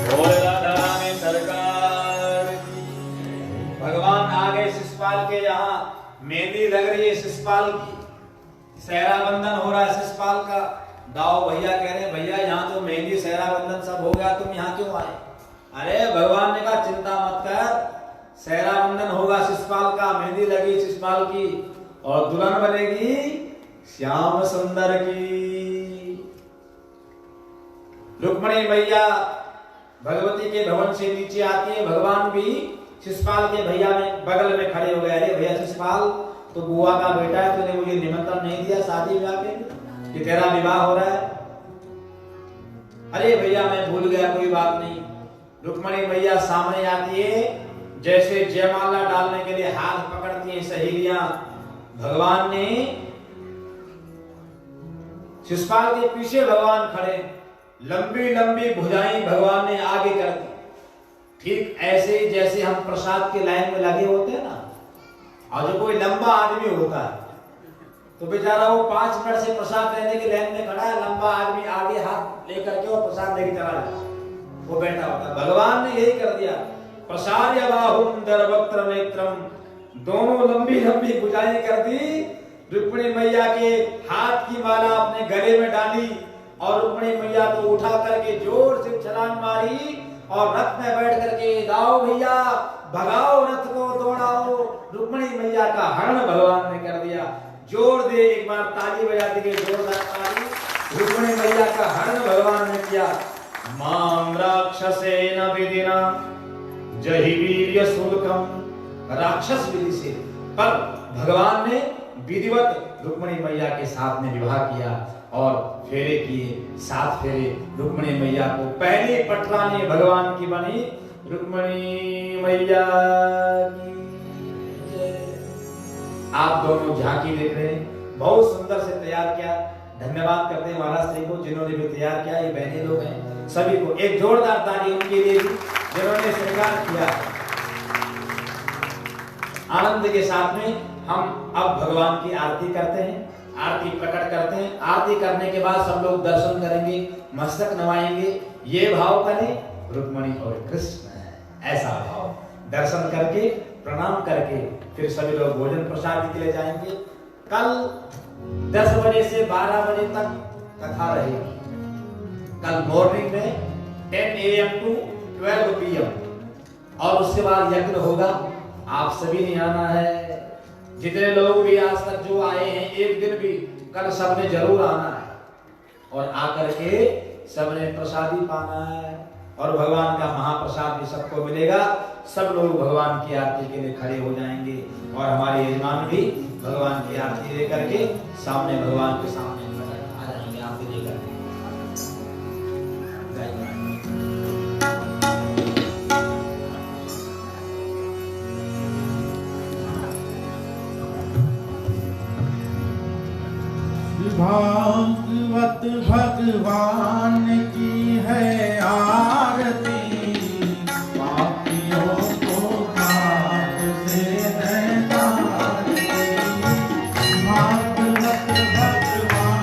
बोल राधा रानी सरकार की। भगवान आ गए शिशुपाल के यहाँ, मेहंदी लग रही है शिशुपाल की, सहरा बंधन हो रहा है शिशुपाल का। दाऊ भैया कह रहे हैं भैया यहाँ तो मेहंदी सहरा बंधन सब हो गया, तुम यहाँ क्यों आए? अरे भगवान ने कहा चिंता मत कर, सहरा बंधन होगा शिशुपाल का, मेहंदी लगी शिशुपाल की और दुल्हन बनेगी श्याम सुंदर की। रुक्मणी मैया भगवती के भवन से नीचे आती है, भगवान भी शिशुपाल के भैया में बगल में खड़े हो गए। अरे भैया शिशुपाल, तो बुआ का बेटा है, तूने मुझे निमंत्रण नहीं दिया शादी ब्याह के कि तेरा विवाह हो रहा है? अरे भैया मैं भूल गया, कोई बात नहीं। रुक्मणी मैया सामने आती है, जैसे जयमाला डालने के लिए हाथ पकड़ती हैं सहेलियां। भगवान ने शिशुपाल के पीछे भगवान खड़े, लंबी लंबी भुजाएं भगवान ने आगे कर दी, ठीक ऐसे ही जैसे हम प्रसाद के लाइन में लगे होते हैं ना, और जो कोई लंबा आदमी होता है तो बेचारा वो 5 मिनट से प्रसाद लेने की लाइन में खड़ा है, लंबा आदमी आगे हाथ लेकर के और प्रसाद लेके चला जाता, वो बैठा होता है। भगवान ने यही कर दिया, प्रसार्य बाहुम दरवक्त्र नेत्रम, दोनों लंबी लंबी भुजाएं कर दी। रुक्मिणी मैया के हाथ की माला अपने गले में डाली और रुक्मिणी मैया को उठा करके जोर से छलांग मारी और रथ में बैठ करके दाओ भैया भगाओ रथ को दौड़ाओ। रुक्मिणी मैया का हरण भगवान ने कर दिया। जोर दे एक बार ताली बजा दी, जोरदार ताली। रुक्मिणी मैया का हरण भगवान ने किया। माम राक्षसेन विधिना जहि वीर्य शुल्कम, राक्षस विधि से, पर भगवान ने विधिवत रुक्मिणी मैया के साथ में विवाह किया और फेरे किए, 7 फेरे। रुक्मिणी मैया को पहली पटरानी भगवान की बनी। रुक्मिणी मैया की आप दोनों झांकी देख रहे हैं, बहुत सुंदर से तैयार किया। धन्यवाद करते हैं महाराज श्री को जिन्होंने भी तैयार किया। ये बहने लोग हैं, सभी को एक जोरदार ताली उनके लिए जिन्होंने श्रृंगार किया। आनंद के साथ में हम अब भगवान की आरती करते हैं, आरती प्रकट करते हैं। आरती करने के बाद सब लोग दर्शन करेंगे, मस्तक नवाएंगे। ये भाव करें रुक्मिणी और कृष्ण, ऐसा भाव दर्शन करके प्रणाम करके फिर सभी लोग भोजन प्रसाद के लिए जाएंगे। कल 10 बजे से 12 बजे तक कथा रहेगी। कल मॉर्निंग में 10 AM to 12 PM और उसके बाद यज्ञ होगा। आप सभी ने आना है, जितने लोग भी आज तक जो आए हैं, एक दिन भी कल सबने जरूर आना है और आकर के सबने प्रसादी पाना है और भगवान का महाप्रसाद भी सबको मिलेगा। सब लोग भगवान की आरती के लिए खड़े हो जाएंगे और हमारे यजमान भी भगवान की आरती लेकर के सामने भगवान के सामने आ जाएंगे आरती लेकर के। भागवत भगवान की है आरती, पापियों को घाट से है तारती। भागवत भगवान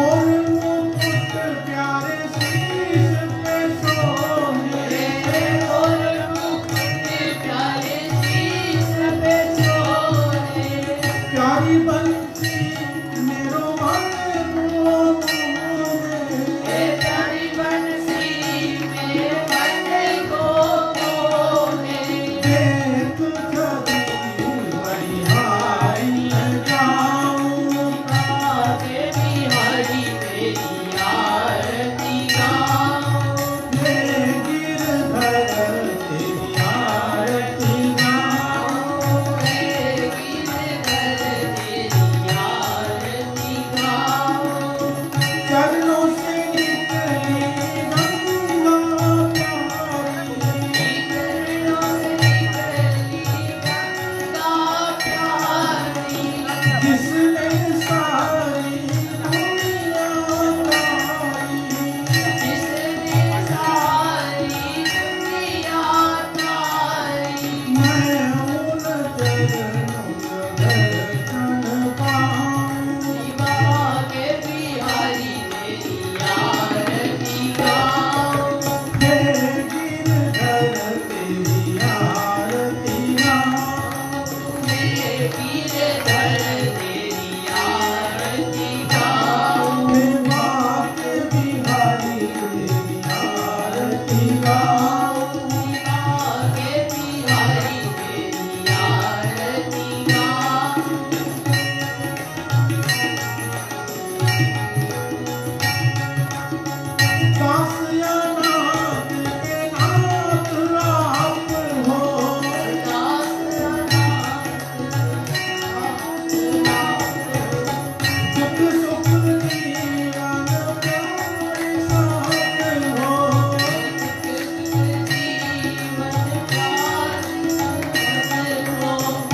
और मुकुट प्यारे शीश पे सोहे, और मुकुट प्यारे शीश पे सोहे, प्यारी बंसी मेरो मन को मोहे, प्यारी बंसी मेरे मन को मोहे। देख कभी बलिहारी लगाऊं, आगे बिहारी तेरी आरती गाऊं, हे गिरधर तेरी आरती गाऊं, हे गिरधर तेरी आरती गाऊं। चरणों से निकली गंगा प्यारी, चरणों से निकली गंगा प्यारी, जिसने सारी दुनिया तारी, जिसने सारी दुनिया तारी। मैं उन चरणों का दर्शन पाऊं, शिवा के बिहारी तेरी आरती गाऊं, हे गिरधर तेरी आरती गाऊं, हे गिरधर तेरी आरती गाऊं, हे बाके बिहारी तेरी आरती गाऊं, शिवा के बिहारी तेरी आरती गाऊं। कासिया नाथ के नाथ आप हो, सुख सुख जीवन प्यारे साथ हो,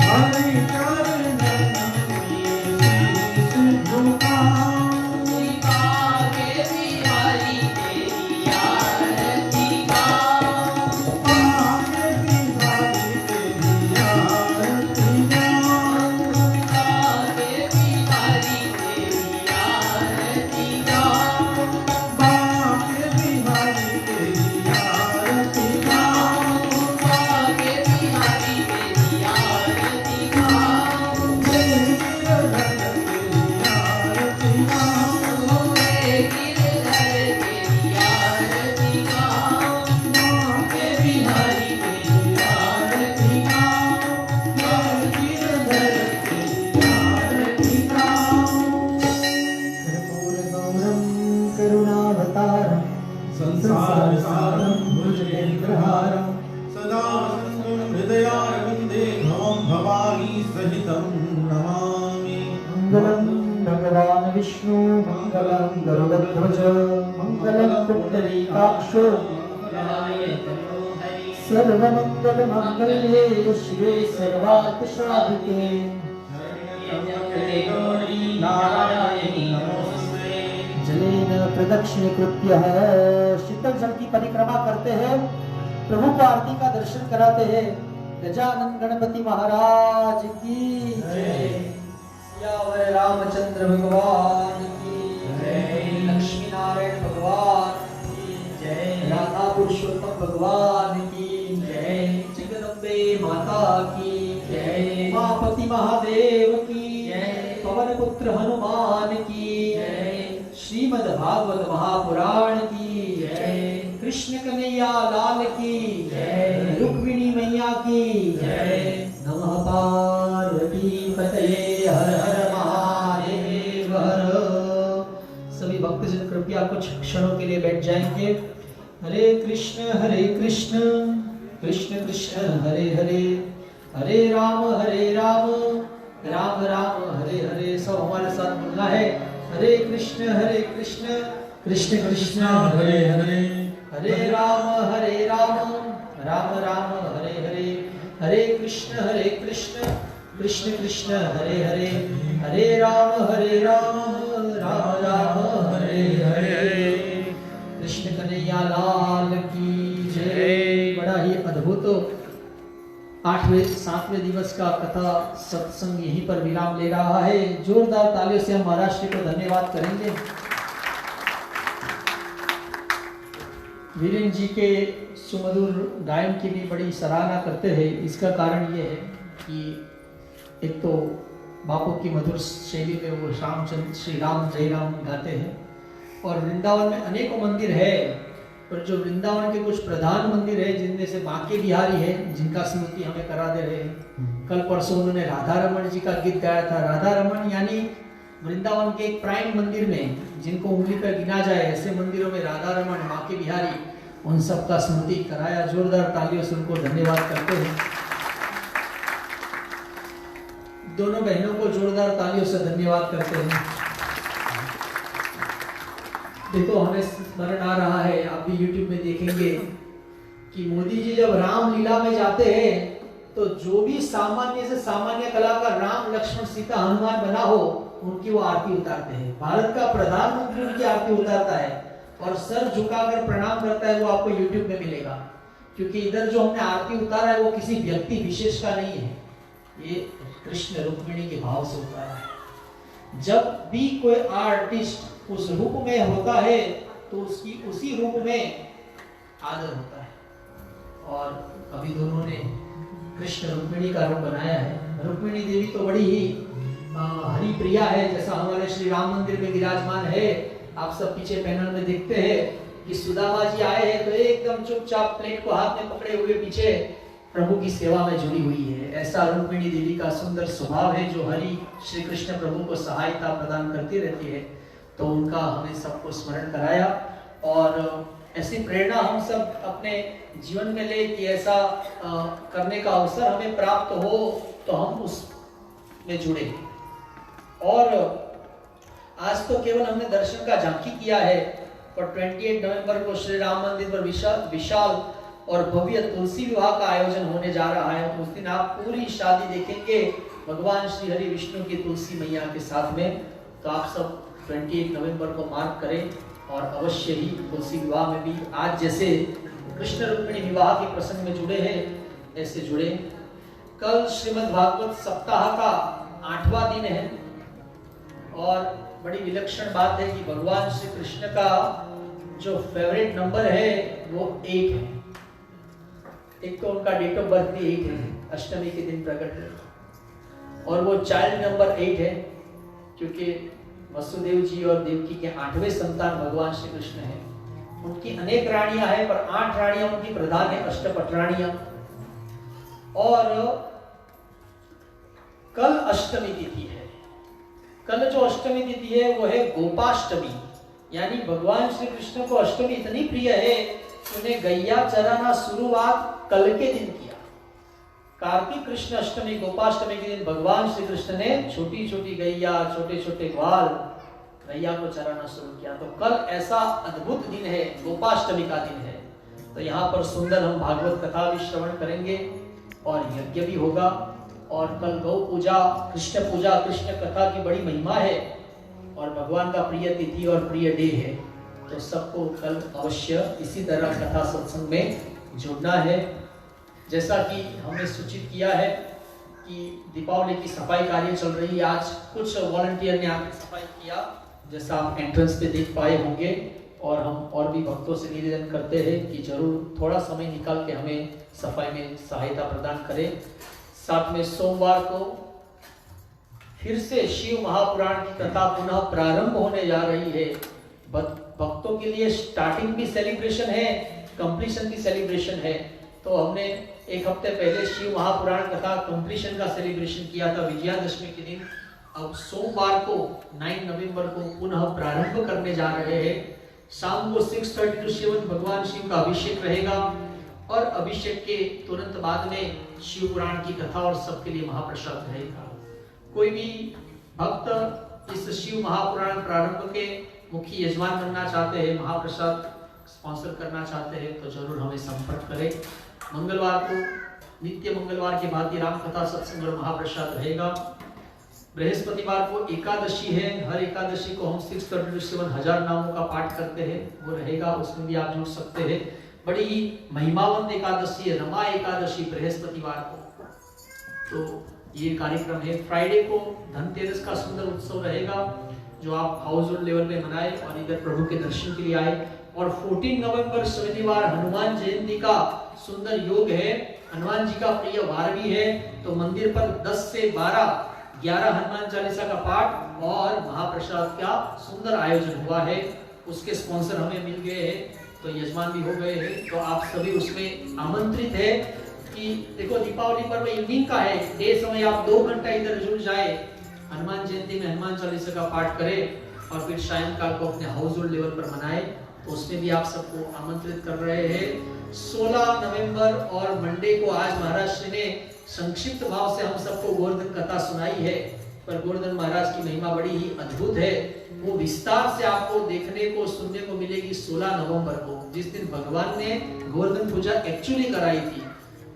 हरि चरणन में शीश झुकाऊं, आगे बिहारी तेरी आरती गाऊं, बाके बिहारी तेरी आरती गाऊं, हे गिरधर तेरी आरती गाऊं, बाके बिहारी तेरी आरती गाऊं, हे गिरधर तेरी आरती गाऊं। कर्पूरगौरं करुणावतारं संसारसारं भुजगेन्द्रहारं सदा वसन्तं हृदयारविन्दे भवं भवानी सहितं नमामि। मङ्गलं भगवान् विष्णु मङ्गलं गरुडध्वज मङ्गलं पुण्डरीकाक्षो सर्वमङ्गलमाङ्गल्ये शिवे सर्वार्थसाधिके नारायणी नमोस्तुते। जलेन प्रदक्षिणीकृत्य शीतल जल की परिक्रमा करते हैं, प्रभु को आरती का दर्शन कराते हैं। गजानन गणपति महाराज की जय। सियावर रामचंद्र भगवान की जय। लक्ष्मी नारायण भगवान की जय। राधा पुरुषोत्तम भगवान की जय। जगदम्बे माता की जय। उमापति महादेव की जय। पवन पुत्र हनुमान की जय। श्रीमद् भागवत महापुराण की जय। कृष्ण कन्हैया लाल की जय। रुक्मिणी मैया की जय। नमः पार्वती पतये हर हर महादेव हर। सभी भक्तजन कृपया कुछ क्षणों के लिए बैठ जाएंगे। हरे कृष्ण कृष्ण कृष्ण हरे हरे, हरे राम राम राम हरे हरे। सब हमारे साथ बोलना है। हरे कृष्ण कृष्ण कृष्ण हरे हरे, हरे राम राम राम हरे हरे। हरे कृष्ण कृष्ण कृष्ण हरे हरे, हरे राम राम राम हरे हरे। कृष्ण कन्हैया लाल की जय। बड़ा ही अद्भुत 7वें दिवस का कथा सत्संग यहीं पर विराम ले रहा है। जोरदार तालियों से हम महाराष्ट्र को धन्यवाद करेंगे। वीरेंद्र जी के सुमधुर गायन की भी बड़ी सराहना करते हैं। इसका कारण ये है कि एक तो बापू की मधुर शैली में वो रामचंद्र श्री राम जय राम गाते हैं, और वृंदावन में अनेकों मंदिर है, पर जो वृंदावन के कुछ प्रधान मंदिर है जिनमें से बांके बिहारी है, जिनका स्मृति हमें करा दे रहे हैं। कल परसों उन्होंने राधा रमन जी का गीत गाया था। राधा रमन यानी वृंदावन के एक प्राइम मंदिर में जिनको उंगली पर गिना जाए ऐसे मंदिरों में राधा रमन, बांके बिहारी, उन सब का स्मृति कराया। जोरदार तालियों से उनको धन्यवाद करते हैं। दोनों बहनों को जोरदार तालियों से धन्यवाद करते हैं। देखो हमें स्मरण आ रहा है, आप भी YouTube में देखेंगे कि मोदी जी जब रामलीला में जाते हैं तो जो भी सामान्य से सामान्य कलाकार राम लक्ष्मण सीता हनुमान बना हो उनकी वो आरती उतारते हैं। भारत का प्रधानमंत्री उनकी आरती उतारता है और सर झुकाकर प्रणाम करता है। वो आपको YouTube में मिलेगा, क्योंकि इधर जो हमने आरती उतारा है वो किसी व्यक्ति विशेष का नहीं है, ये कृष्ण रुक्मिणी के भाव से उतारा है। जब भी कोई आर्टिस्ट उस रूप में होता है तो उसकी उसी रूप में आदर होता है, और अभी दोनों ने कृष्ण रुक्मिणी का रूप बनाया है। रुक्मिणी देवी तो बड़ी ही हरि प्रिया है, जैसा हमारे श्री राम मंदिर में विराजमान है। आप सब पीछे पैनल में देखते हैं कि सुदामा जी आए हैं तो एकदम चुपचाप प्लेट को हाथ में पकड़े हुए पीछे प्रभु की सेवा में जुड़ी हुई है। ऐसा रुक्मिणी देवी का सुंदर स्वभाव है जो हरि श्री कृष्ण प्रभु को सहायता प्रदान करती रहती है। तो उनका हमें सबको स्मरण कराया, और ऐसी प्रेरणा हम सब अपने जीवन में ले कि ऐसा करने का अवसर हमें प्राप्त हो तो हम उस में जुड़े। और आज तो केवल हमने दर्शन का झांकी किया है, पर 28 नवंबर को श्री राम मंदिर पर विशाल और भव्य तुलसी विवाह का आयोजन होने जा रहा है। उस दिन आप पूरी शादी देखेंगे भगवान श्री हरि विष्णु की तुलसी मैया के साथ में। तो आप सब 28 नवंबर को मार्क करें, और अवश्य ही तुलसी विवाह में भी आज जैसे कृष्ण रुक्मिणी विवाह के प्रसंग में जुड़े हैं ऐसे जुड़े। कल श्रीमद् भागवत सप्ताह का 8वां दिन है, और बड़ी विलक्षण बात है कि भगवान श्री कृष्ण का जो फेवरेट नंबर है वो 1 है। एक तो उनका डेट ऑफ बर्थ भी 8 है, अष्टमी के दिन प्रकट है, और वो चाइल्ड नंबर 8 है क्योंकि वसुदेव जी और देवकी के 8वें संतान भगवान श्री कृष्ण हैं। उनकी अनेक रानियां हैं, पर 8 रानियां उनकी प्रधान है, अष्टपट रानियां। और कल अष्टमी तिथि है। कल जो अष्टमी तिथि है वो है गोपाष्टमी, यानी भगवान श्री कृष्ण को अष्टमी इतनी प्रिय है कि उन्हें गैया चराना शुरुआत कल के दिन किया। कार्तिक कृष्ण अष्टमी गोपाष्टमी के दिन भगवान श्री कृष्ण ने छोटी छोटी गैया, छोटे छोटे ग्वाल गैया को चराना शुरू किया। तो कल ऐसा अद्भुत दिन है, गोपाष्टमी का दिन है। तो यहाँ पर सुंदर हम भागवत कथा भी श्रवण करेंगे और यज्ञ भी होगा। और कल गौ पूजा, कृष्ण कथा की बड़ी महिमा है, और भगवान का प्रिय तिथि और प्रिय डे है। तो सबको कल अवश्य इसी तरह कथा सत्संग में जुड़ना है। जैसा कि हमने सूचित किया है कि दीपावली की सफाई कार्य चल रही है। आज कुछ वॉलंटियर ने आकर सफाई किया, जैसा आप एंट्रेंस पे देख पाए होंगे। और हम और भी भक्तों से निवेदन करते हैं कि जरूर थोड़ा समय निकाल के हमें सफाई में सहायता प्रदान करें। साथ में सोमवार को फिर से शिव महापुराण की कथा पुनः प्रारंभ होने जा रही है। भक्तों के लिए स्टार्टिंग भी सेलिब्रेशन है, कंप्लीशन भी सेलिब्रेशन है। तो हमने एक हफ्ते पहले शिव महापुराण कथा कंप्लीशन का सेलिब्रेशन किया था विजयादशमी के दिन। अब सोमवार को 9 नवंबर को पुनः प्रारंभ करने जा रहे हैं। शाम को 6:30 to 7 भगवान शिव का अभिषेक रहेगा, और अभिषेक के तुरंत बाद में शिव पुराण की कथा और सबके लिए महाप्रसाद रहेगा। कोई भी भक्त इस शिव महापुराण प्रारंभ के मुख्य यजमान बनना चाहते हैं, महाप्रसाद स्पॉन्सर करना चाहते हैं, तो जरूर हमें संपर्क करें। मंगलवार को नित्य मंगलवार के बाद राम कथा सत्संग और महाप्रसाद रहेगा। बृहस्पतिवार को एकादशी है। हर एकादशी को हम 6:30 to 7 1000 नामों का पाठ करते हैं, वो रहेगा, उसमें भी आप जुड़ सकते हैं। बड़ी महिमावंत एकादशी है, रमा एकादशी बृहस्पतिवार को। तो ये कार्यक्रम है। फ्राइडे को धनतेरस का सुंदर उत्सव रहेगा। जो आप हाउस होल्ड लेवल पे मनाए और इधर प्रभु के दर्शन के लिए आए। और 14 नवंबर शनिवार हनुमान जयंती का सुंदर योग है, हनुमान जी का प्रिय वार भी है। तो मंदिर पर 10 से 11 हनुमान चालीसा का पाठ और महाप्रसाद का सुंदर आयोजन हुआ है। उसके स्पॉन्सर हमें मिल गए हैं, तो यजमान भी हो गए हैं। तो आप सभी उसमें आमंत्रित है कि देखो दीपावली पर्व इवनिंग का है, डे समय आप 2 घंटा इधर जुड़ जाए, हनुमान जयंती में हनुमान चालीसा का पाठ करें और फिर सायंकाल को अपने हाउस होल्ड लेवल पर मनाए। तो उसमें भी आप सबको आमंत्रित कर रहे हैं। 16 नवंबर और मंडे को आज महाराज श्री ने संक्षिप्त भाव से हम सबको गोवर्धन कथा सुनाई है, पर गोवर्धन महाराज की महिमा बड़ी ही अद्भुत है। वो विस्तार से आपको देखने को सुनने को मिलेगी 16 नवंबर को, जिस दिन भगवान ने गोवर्धन पूजा एक्चुअली कराई थी।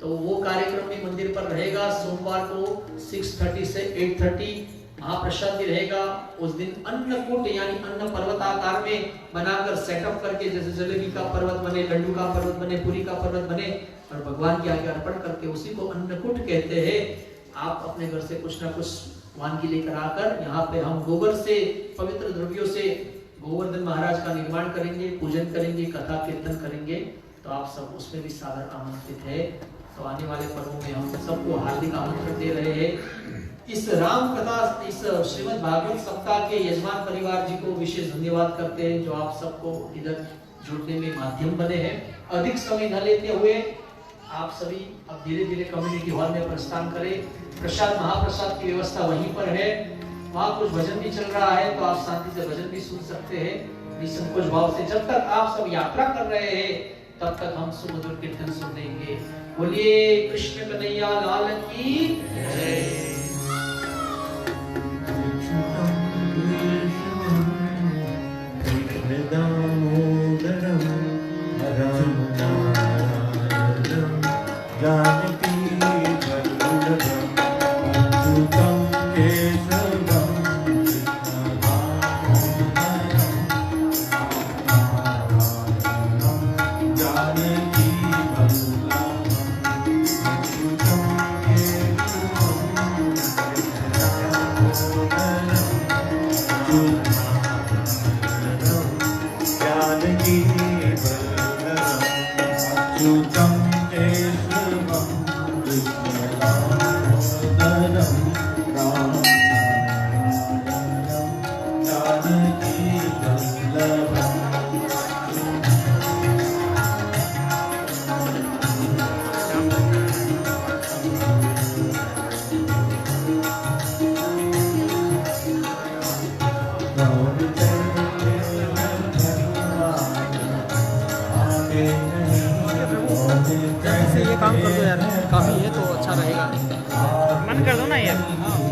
तो वो कार्यक्रम भी मंदिर पर रहेगा। सोमवार को 6:30 से 8:30 महाप्रसाद भी रहेगा। उस दिन अन्नकूट यानी अन्न पर्वताकार में बनाकर सेटअप करके, जैसे जलेबी का पर्वत बने, लड्डू का पर्वत बने, पूरी का पर्वत बने और भगवान के आगे अर्पण करके, उसी को अन्नकूट कहते हैं। आप अपने घर से कुछ ना कुछ वानगी लेकर आकर यहाँ पे हम गोबर से, पवित्र द्रव्यों से गोवर्धन महाराज का निर्माण करेंगे, पूजन करेंगे, कथा कीर्तन करेंगे। तो आप सब उसमें भी सादर आमंत्रित है। तो आने वाले पर्वों में हम सबको हार्दिक आमंत्रण दे रहे हैं। इस राम कथा, इस श्रीमद् भागवत सप्ताह के यजमान परिवार जी को विशेष धन्यवाद करते हैं, जो आप सबको इधर जुड़ने में माध्यम बने हैं। अधिक समय न लेते हुए आप सभी अब धीरे धीरे कम्युनिटी हॉल में प्रस्थान करें। प्रसाद, महाप्रसाद की व्यवस्था वहीं पर है, वहाँ कुछ भजन भी चल रहा है, तो आप शांति से भजन भी सुन सकते हैं निसंकोच भाव से। जब तक आप सब यात्रा कर रहे हैं तब तक हम सुमधुर कीर्तन सुनेंगे। बोलिए कृष्ण कन्हैया लाल की जय। ये काम कर दो यार, काफी है तो अच्छा रहेगा। मन कर दो ना यार।